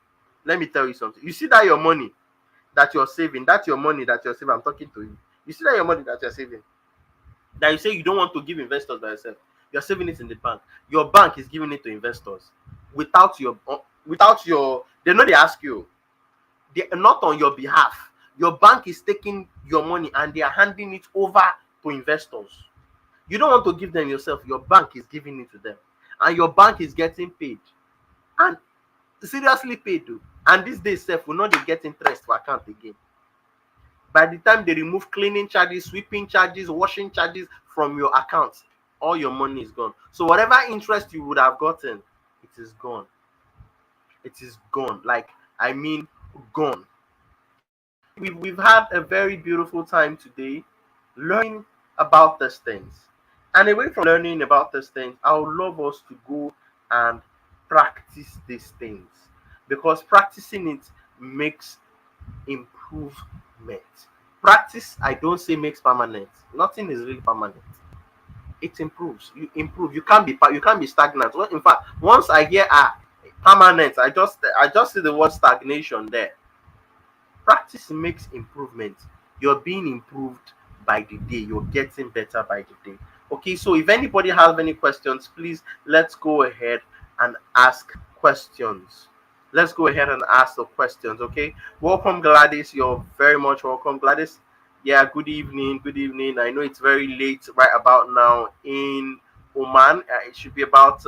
let me tell you something. You see that your money that you're saving, that's your money that you're saving. I'm talking to you. You see that your money that you're saving, that you say you don't want to give investors by yourself, you're saving it in the bank. Your bank is giving it to investors without your, they know they ask you, they're not on your behalf. Your bank is taking your money and they are handing it over to investors. You don't want to give them yourself, your bank is giving it to them. And your bank is getting paid. And seriously paid too. And this day self will not get interest for account again. By the time they remove cleaning charges, sweeping charges, washing charges from your account, all your money is gone. So whatever interest you would have gotten, it is gone. It is gone. Like, I mean, gone. We've had a very beautiful time today learning about these things. And away from learning about these things, I would love us to go and practice these things, because practicing it makes improvement. Practice, I don't say makes permanent. Nothing is really permanent. It improves. You improve. You can't be stagnant. Well, in fact, once I hear permanent, I just see the word stagnation there. Practice makes improvement. You're being improved by the day. You're getting better by the day. Okay, so if anybody has any questions, please let's go ahead and ask questions. Let's go ahead and ask the questions. Okay, welcome Gladys. You're very much welcome, Gladys. Yeah, good evening. Good evening. I know it's very late right about now in Oman. It should be about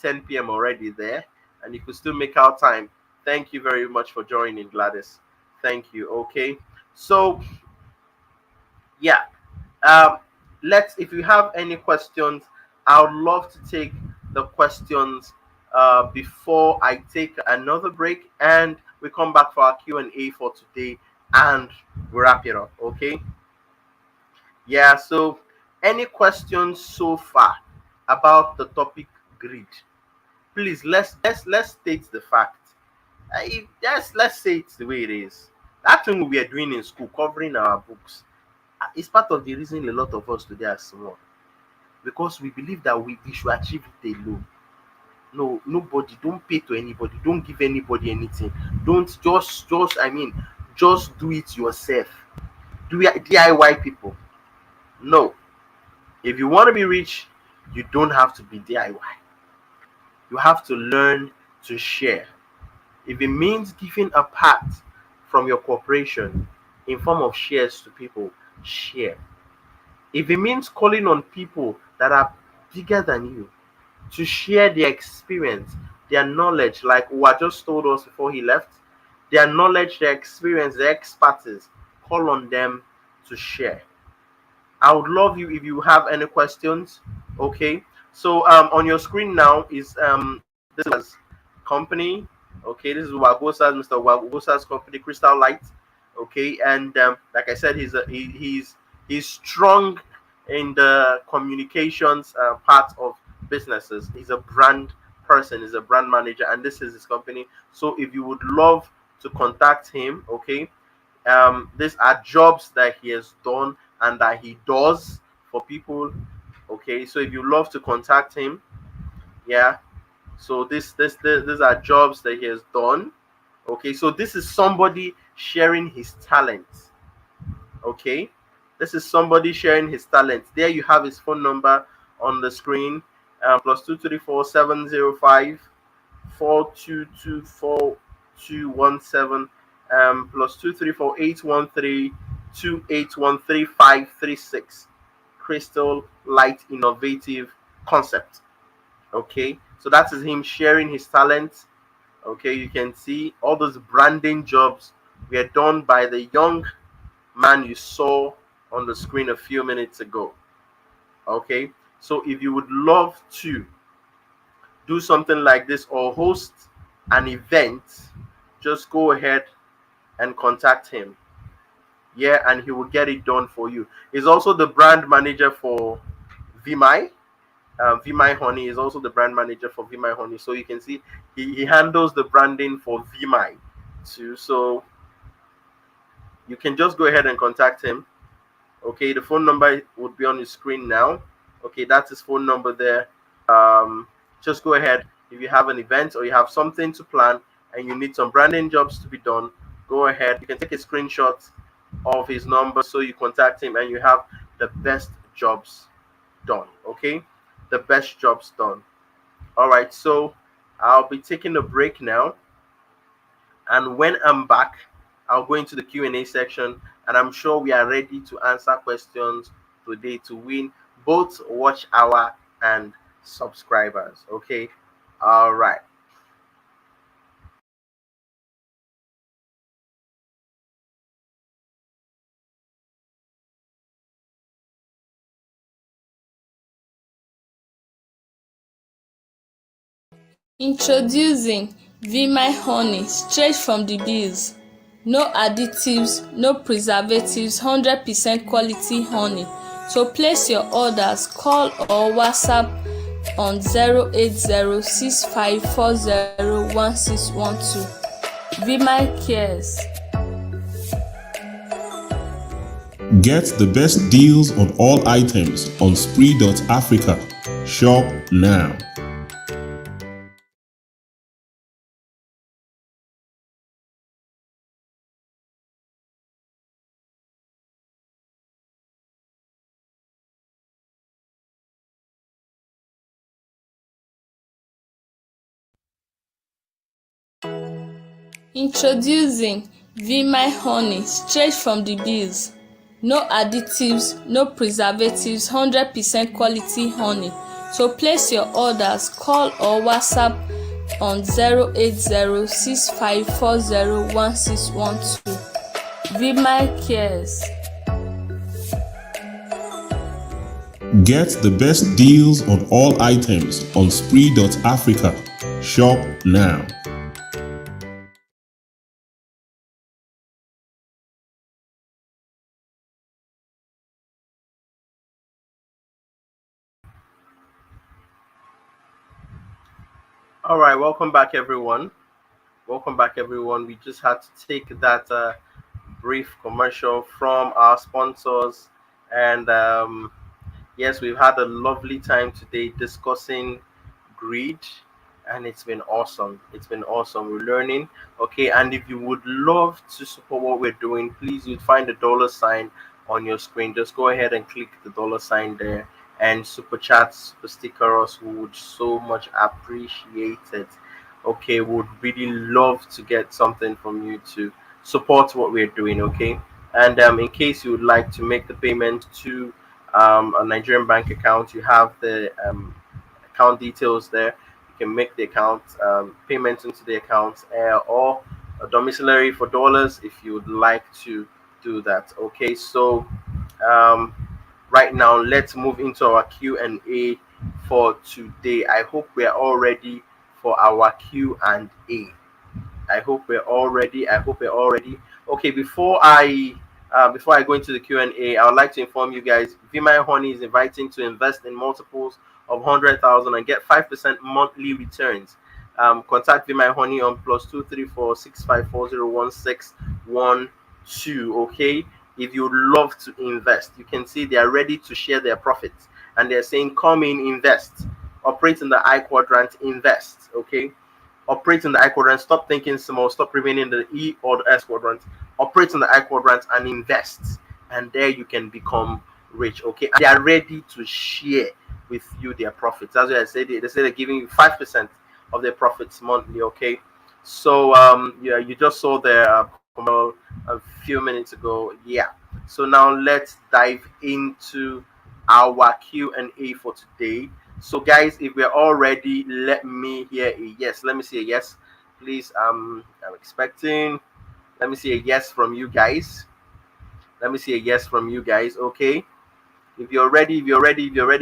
10 p.m. already there, and you could still make out time. Thank you very much for joining, Gladys. Thank you. Okay, so yeah, um, let's. If you have any questions, I would love to take the questions before I take another break, and we come back for our Q&A for today, and we wrap it up. Okay. Yeah. So, any questions so far about the topic greed? Please let's state the fact. Yes, let's say it's the way it is. That thing we were doing in school, covering our books, is part of the reason a lot of us today are small, because we believe that we should achieve it alone. No, nobody, don't pay to anybody, don't give anybody anything. Don't just I mean, just do it yourself. Do it DIY people. No. If you want to be rich, you don't have to be DIY. You have to learn to share. If it means giving a part from your corporation in form of shares to people, share. If it means calling on people that are bigger than you to share their experience, their knowledge, like Uwa just told us before he left, their knowledge, their experience, their expertise, call on them to share. I would love you if you have any questions. Okay, so on your screen now is this is company. Okay, this is Uwagwosa, Mr. Uwagwosa's company, Crystal Light. Okay, and like I said, he's strong in the communications part of businesses. He's a brand person, he's a brand manager, and this is his company. So if you would love to contact him, okay, these are jobs that he has done and that he does for people. Okay, so if you love to contact him, yeah. So these are jobs that he has done. Okay, so this is somebody sharing his talents. Okay, this is somebody sharing his talents. There you have his phone number on the screen. Plus 234 705 4224 217 plus 234 813 281 3536. Crystal Light Innovative Concept. Okay, so that is him sharing his talents. Okay, you can see all those branding jobs were done by the young man you saw on the screen a few minutes ago. Okay, so if you would love to do something like this or host an event, just go ahead and contact him. Yeah, and he will get it done for you. He's also the brand manager for Vimai. Vimai Honey is also the brand manager for Vimai Honey. So you can see he handles the branding for Vimai too. So you can just go ahead and contact him. Okay, the phone number would be on the screen now. Okay, that's his phone number there. Um, just go ahead. If you have an event or you have something to plan and you need some branding jobs to be done, go ahead. You can take a screenshot of his number so you contact him and you have the best jobs done. Okay, the best jobs done. All right, so I'll be taking a break now, and when I'm back, I'll go into the Q&A section, and I'm sure we are ready to answer questions today to win both watch hour and subscribers. Okay, all right. Introducing Vimai honey straight from the bees. No additives, no preservatives, 100% quality honey. To place your orders, call or WhatsApp on 08065401612. Vimai cares. Get the best deals on all items on Spree.Africa. Shop now. Introducing Vimy honey straight from the bees. No additives, no preservatives, 100% quality honey. To place your orders, call or WhatsApp on 08065401612. Vimy cares. Get the best deals on all items on Spree.Africa. Shop now. All right, welcome back, everyone. Welcome back, everyone. We just had to take that brief commercial from our sponsors, and yes, we've had a lovely time today discussing greed, and it's been awesome. It's been awesome. We're learning. Okay, and if you would love to support what we're doing, please you'd find the dollar sign on your screen. Just go ahead and click the dollar sign there and super chat, super sticker us. We would so much appreciate it. Okay, would really love to get something from you to support what we're doing. Okay, and in case you would like to make the payment to a Nigerian bank account, you have the account details there. You can make the account payments into the account, or a domiciliary for dollars if you would like to do that. Okay, so um, right now let's move into our Q&A for today. I hope we are all ready for our Q&A. I hope we're all ready. I hope we're all ready. Okay, before I go into the Q&A, I would like to inform you guys, Vimy Honey is inviting to invest in multiples of 100,000 and get 5% monthly returns. Contact Vimy Honey on +23465401612. Okay, if you love to invest, you can see they are ready to share their profits, and they're saying, "Come in, invest, operate in the I quadrant, invest." Okay, operate in the I quadrant. Stop thinking small. Stop remaining in the E or the S quadrant. Operate in the I quadrant and invest, and there you can become rich. Okay, and they are ready to share with you their profits. That's why I said they say they're giving you 5% of their profits monthly. Okay, so yeah, you just saw their commercial a few minutes ago. Yeah. So now let's dive into our Q&A for today. So, guys, if we're all ready, let me hear a yes. Let me see a yes, please. I'm expecting. Let me see a yes from you guys. Let me see a yes from you guys. Okay. If you're ready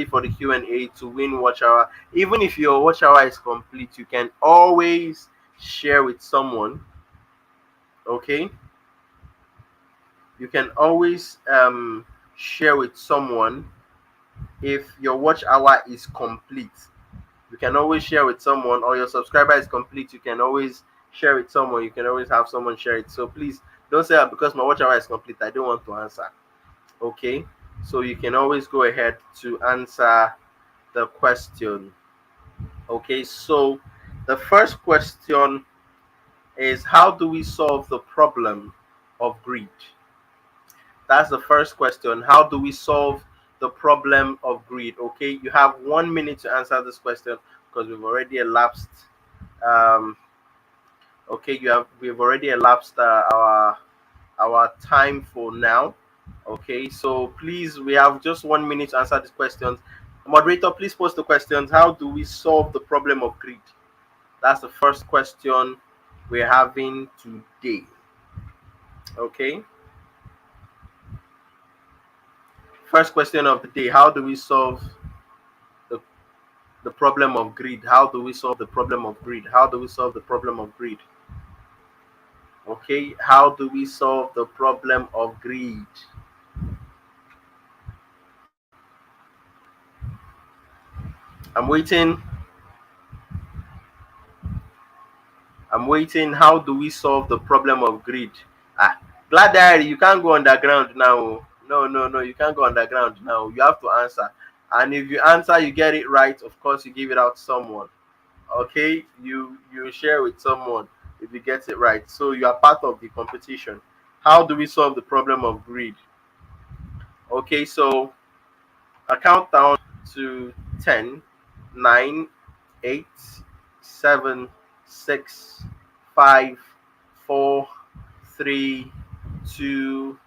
for the Q&A to win Watch Hour, even if your Watch Hour is complete, you can always share with someone. Okay. You can always share with someone if your Watch Hour is complete. You can always share with someone, or your subscriber is complete. You can always share with someone. You can always have someone share it. So please don't say that because my Watch Hour is complete, I don't want to answer. Okay, so you can always go ahead to answer the question. Okay, so the first question is, how do we solve the problem of greed? That's the first question. How do we solve the problem of greed? Okay, you have 1 minute to answer this question because we've already elapsed. Um, okay, we've already elapsed our time for now. Okay, so please, we have just 1 minute to answer these questions. Moderator, please post the questions. How do we solve the problem of greed? That's the first question we're having today. Okay. First question of the day: how do we solve the the problem of greed? How do we solve the problem of greed? How do we solve the problem of greed? Okay, how do we solve the problem of greed? I'm waiting. I'm waiting. How do we solve the problem of greed? Ah, Glad Diary, you can't go underground now. No, no, no, you can't go underground now. You have to answer. And if you answer, you get it right, of course, you give it out to someone. Okay, you share with someone if you get it right. So you are part of the competition. How do we solve the problem of greed? Okay, so a countdown to 10, 9, 8, 7, 6, 5, 4, 3, 2,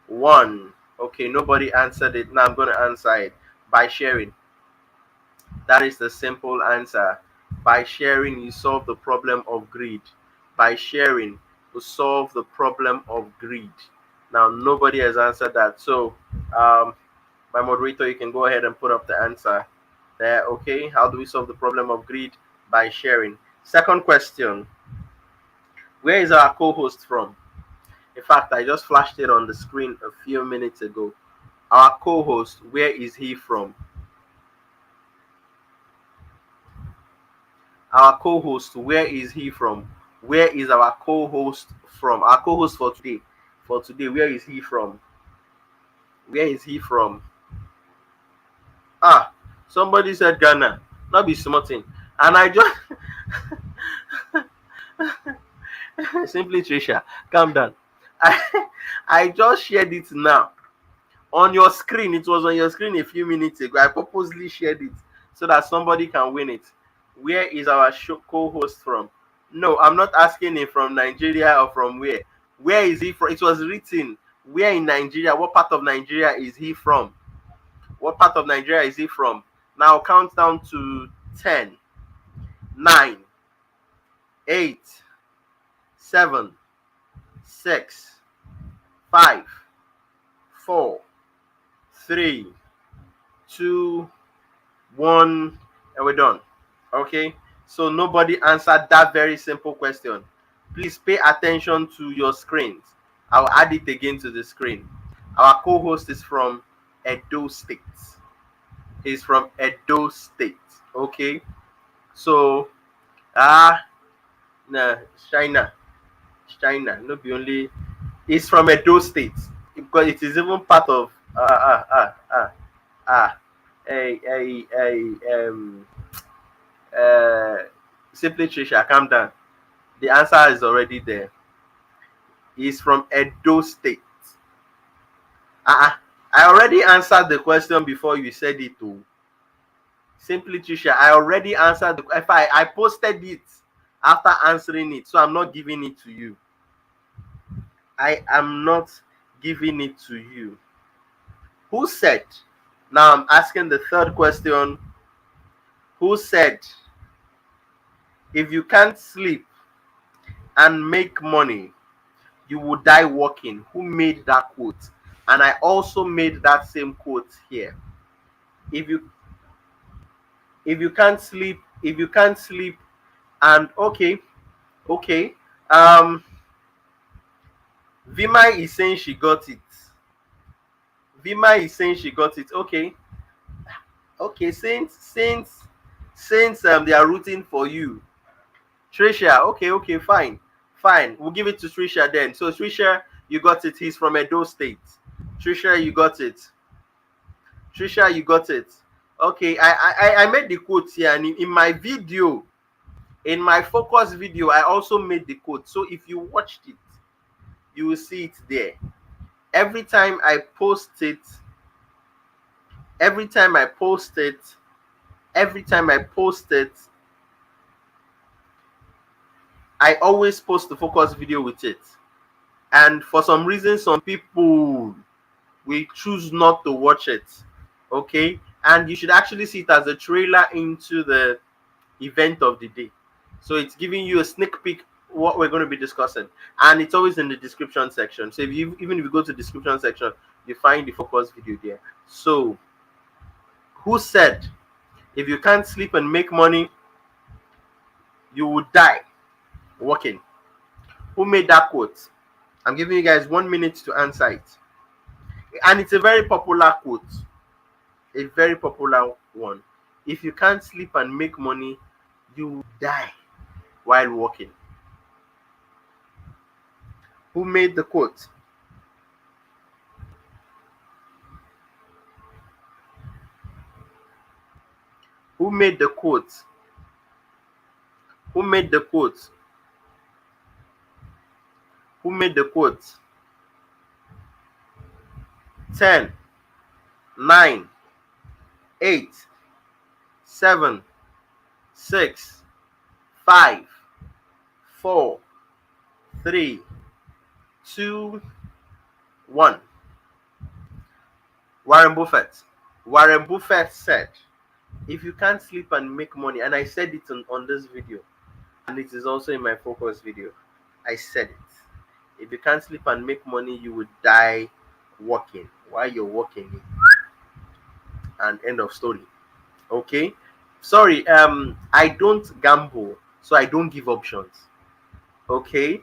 1. Okay, nobody answered it. Now I'm going to answer it by sharing. That is the simple answer. By sharing, you solve the problem of greed. By sharing, you solve the problem of greed. Now, nobody has answered that. So, my moderator, you can go ahead and put up the answer there. Okay, how do we solve the problem of greed? By sharing. Second question: where is our co-host from? In fact, I just flashed it on the screen a few minutes ago. Our co-host, where is he from? Our co-host, where is he from? Where is our co-host from? Our co-host for today. For today, where is he from? Where is he from? Ah, somebody said Ghana. Not be smarting. And I just simply Trisha, calm down. I I just shared it now on your screen. It was on your screen a few minutes ago. I purposely shared it so that somebody can win it. Where is our show co-host from? No, I'm not asking him from Nigeria or from where. Where is he from? It was written where in Nigeria. What part of Nigeria is he from? What part of Nigeria is he from? Now count down to 10, 9, 8, 7, 6, 5, 4, 3, 2, 1, and we're done. Okay, so nobody answered that very simple question. Please pay attention to your screens. I'll add it again to the screen. Our co-host is from Edo State. He's from Edo State. Okay, so nah, China, China. No, be only. He's from Edo State because it is even part of a uh simply Trisha, calm down. The answer is already there. He's from Edo State. I already answered the question before you said it too. Simply Trisha, I already answered the if I posted it after answering it, so I'm not giving it to you. I am not giving it to you. Who said? Now I'm asking the third question. Who said if you can't sleep and make money, you will die working? Who made that quote? And I also made that same quote here. If you can't sleep and okay. Vima is saying she got it. Vima is saying she got it. Okay, since they are rooting for you. Trisha, okay, fine. We'll give it to Trisha then. So Trisha, you got it. He's from Edo State. Trisha, you got it. Trisha, you got it. Okay, I made the quote here, and in my video, in my focus video, I also made the quote. So if you watched it, you will see it there. Every time I post it, I always post the focus video with it. And for some reason, some people will choose not to watch it. Okay, and you should actually see it as a trailer into the event of the day. So it's giving you a sneak peek what we're going to be discussing, and it's always in the description section. So even if you go to the description section, you find the focus video there. So who said if you can't sleep and make money, you will die working? Who made that quote? I'm giving you guys 1 minute to answer it. And it's a very popular quote. A very popular one. If you can't sleep and make money, you will die while working. Who made the quote? Who made the quote? Who made the quote? Who made the quote? 10, 9, 8, 7, 6, 5, 4, Three, two, one. Warren Buffett. Warren Buffett said, if you can't sleep and make money, and I said it on this video, and it is also in my focus video. I said it. If you can't sleep and make money, you would die working while you're working. And end of story. Okay. Sorry, I don't gamble, so I don't give options. Okay.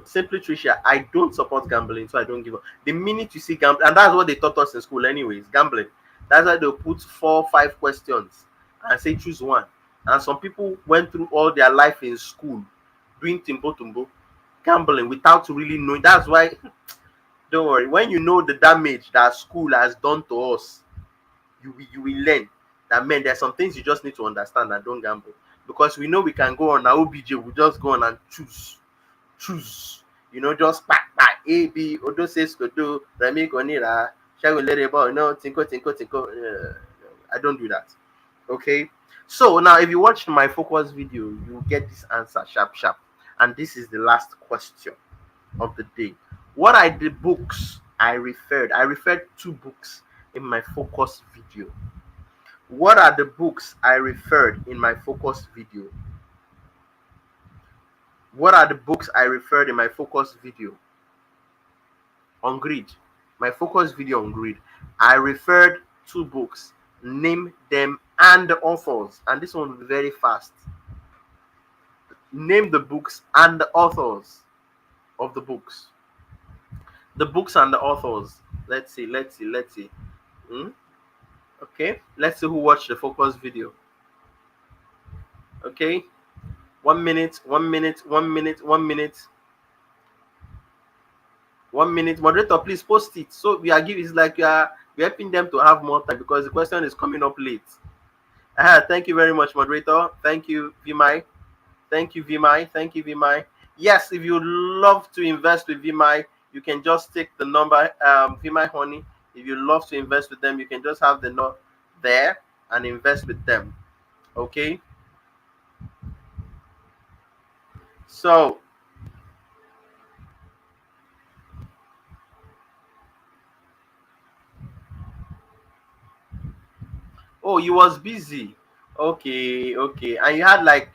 Simply Tricia, I don't support gambling, so I don't give up. The minute you see gambling, and that's what they taught us in school, anyways, gambling. That's why they'll put 4, 5 questions and say choose one. And some people went through all their life in school doing timbo tumbo, gambling without really knowing. That's why, don't worry, when you know the damage that school has done to us, you will learn that, man, there's some things you just need to understand and don't gamble. Because we know we can go on our OBJ, we just go on and choose. Just back A, B, Odo says Kodo, Remy Gonira, shall we let it about, tinko. I don't do that. Okay. So now if you watch my focus video, you get this answer sharp. And this is the last question of the day. What are the books I referred? I referred 2 books in my focus video. What are the books I referred in my focus video? What are the books I referred in my focus video? On greed. My focus video on greed. I referred 2 books. Name them and the authors. And this one will be very fast. Name the books and the authors of the books. The books and the authors. Let's see. Okay. Let's see who watched the focus video. Okay. 1 minute. 1 minute. Moderator, please post it. So we are giving, it's like we're helping them to have more time because the question is coming up late. Thank you very much, moderator. Thank you, Vimai. Yes, if you love to invest with Vimai, you can just take the number, Vimai Honey. If you love to invest with them, you can just have the note there and invest with them. Okay. So, oh, you was busy. Okay. And you had like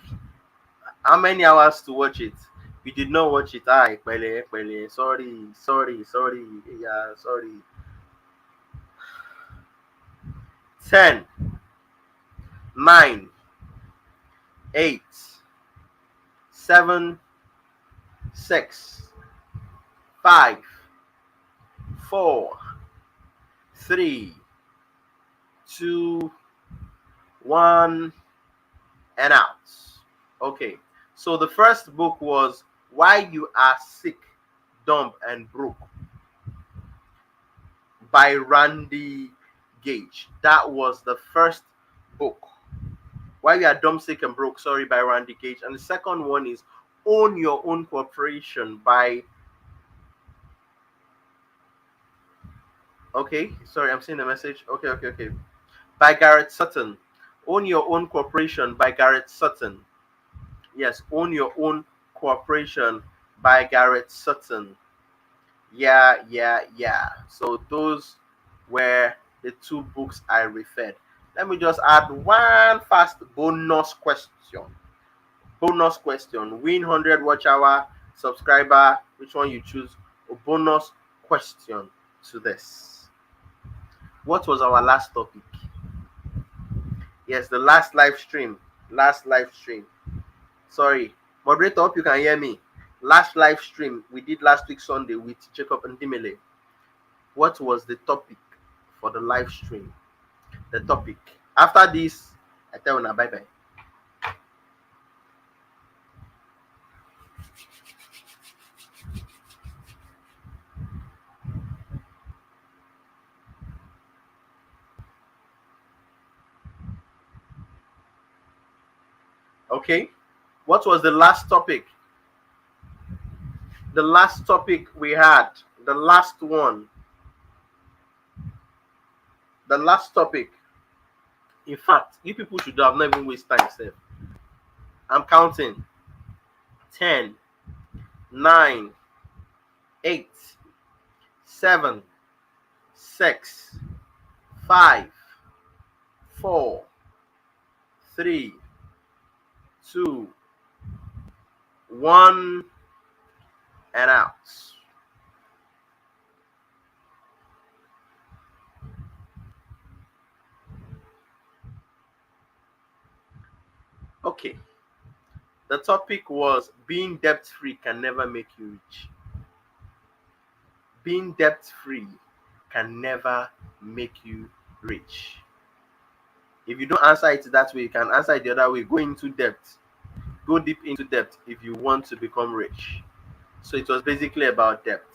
how many hours to watch it? We did not watch it. Aigbe. Sorry. Yeah, sorry. 10, 9, 8, 7, 6, 5, 4, 3, 2, 1, and out. Okay, so the first book was Why You Are Sick, Dumb, and Broke by Randy Gage. That was the first book. Why You Are Dumb, Sick, and Broke, by Randy Gage. And the second one is Own Your Own Corporation by... Okay, sorry, I'm seeing the message. Okay. By Garrett Sutton. Own Your Own Corporation by Garrett Sutton. Yes, Own Your Own Corporation by Garrett Sutton. Yeah. So those were the 2 books I referred. Let me just add one fast bonus question. Win 100 watch hour, subscriber, which one you choose? A bonus question to this. What was our last topic? Yes, the last live stream. Sorry, moderator, hope you can hear me. Last live stream we did last week Sunday with Jacob and Dimele. What was the topic for the live stream? The topic. After this, I tell you bye. Okay, what was the last topic? The last topic we had, the last one. The last topic. In fact, you people should have never waste time, sir. I'm counting. 10, 9, 8, 7, 6, 5, 4, 3, 2, 1, and out. Okay, the topic was being debt free can never make you rich. Being debt free can never make you rich. If you don't answer it that way, you can answer it the other way. Go into debt. Go deep into debt if you want to become rich. So it was basically about debt.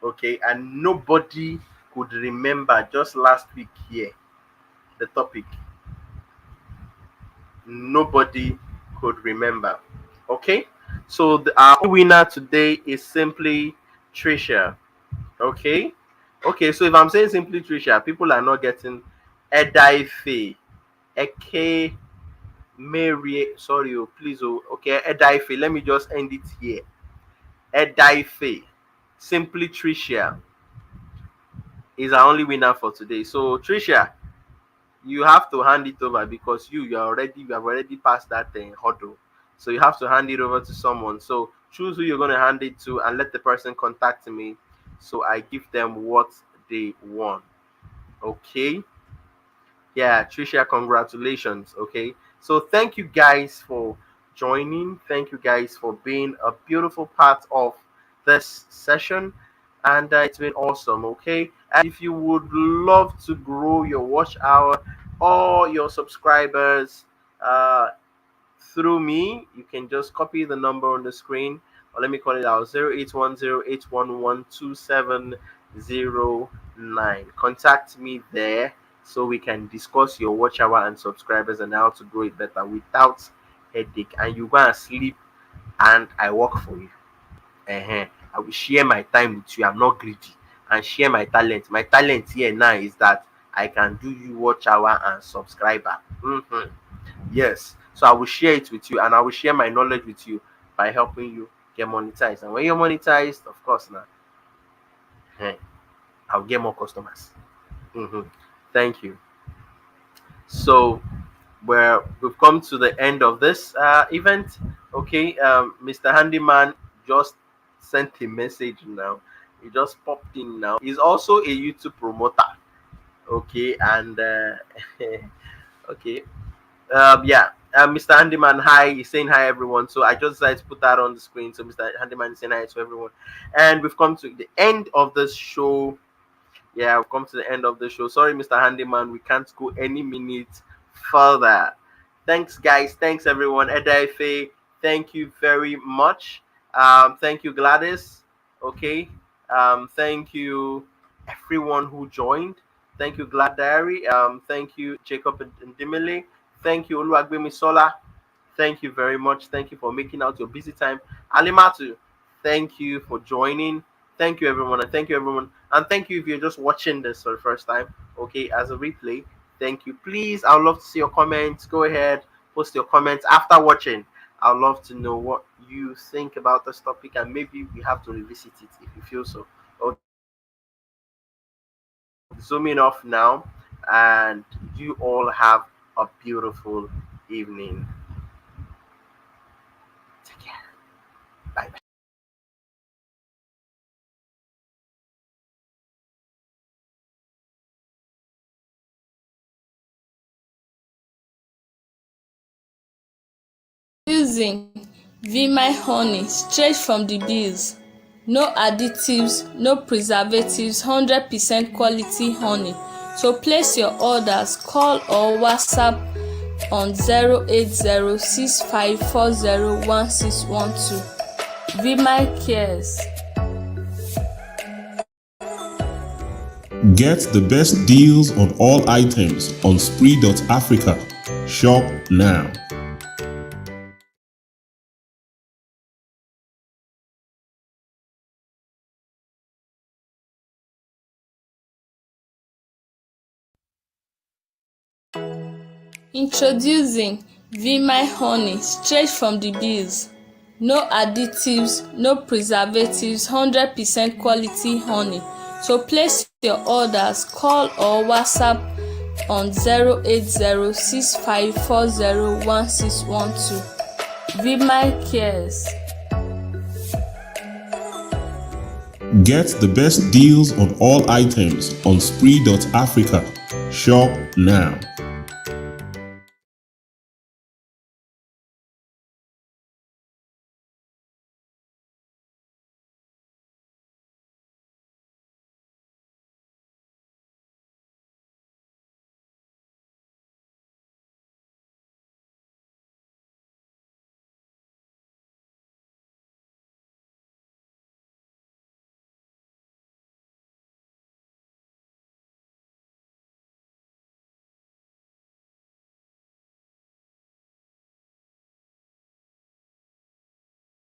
Okay, and nobody could remember just last week here the topic. Nobody could remember. Okay, so our winner today is simply Trisha. Okay, okay. So if I'm saying simply Trisha, people are not getting Edaife, Eke, Mary. Sorry, oh, please, oh, okay, Edaife. Let me just end it here. Edaife, simply Trisha is our only winner for today. So Trisha, you have to hand it over because you have already passed that hurdle. So you have to hand it over to someone. So choose who you're going to hand it to and let the person contact me so I give them what they want. Okay. Yeah, Trisha, congratulations. Okay. So thank you guys for joining. Thank you guys for being a beautiful part of this session. And it's been awesome. Okay. And if you would love to grow your watch hour or your subscribers, through me, you can just copy the number on the screen, or let me call it out 0810-811-2709. Contact me there so we can discuss your watch hour and subscribers and how to grow it better without headache. And you go and sleep, and I work for you. I will share my time with you. I'm not greedy, and share my talent. My talent here now is that I can do you watch hour and subscriber. Yes. So I will share it with you and I will share my knowledge with you by helping you get monetized. And when you're monetized, of course, now I'll get more customers. hmm Thank you. So we've come to the end of this event. Okay, Mr. Handyman just sent a message now. He just popped in now. He's also a YouTube promoter. Okay, and okay, yeah, Mr. Handyman, hi. He's saying hi, everyone. So I just decided to put that on the screen. So Mr. Handyman is saying hi to everyone. And we've come to the end of this show. Yeah, we've come to the end of the show. Sorry, Mr. Handyman, we can't go any minute further. Thanks, guys. Thanks, everyone. Edaife, thank you very much. Thank you, Gladys. Okay. Thank you, everyone who joined. Thank you, Glad Diary. Thank you, Jacob and Dimile. Thank you, Uwagwosa Sola. Thank you very much. Thank you for making out your busy time. Alimatu, thank you for joining. Thank you, everyone. And thank you, everyone. And thank you if you're just watching this for the first time, okay, as a replay. Thank you. Please, I'd love to see your comments. Go ahead, post your comments after watching. I'd love to know what you think about this topic, and maybe we have to revisit it if you feel so. Okay, zooming off now, and you all have a beautiful evening. Take care. Bye bye. Using Vimai honey straight from the bees. No additives, no preservatives, 100% quality honey. So place your orders, call or WhatsApp on 08065401612. Vimai cares. Get the best deals on all items on Spree.Africa. Shop now. Introducing Vimai honey straight from the bees. no additives, no preservatives, 100% quality honey. To place your orders, call or WhatsApp on 08065401612. Vimai cares. Get the best deals on all items on Spree.Africa. Shop now.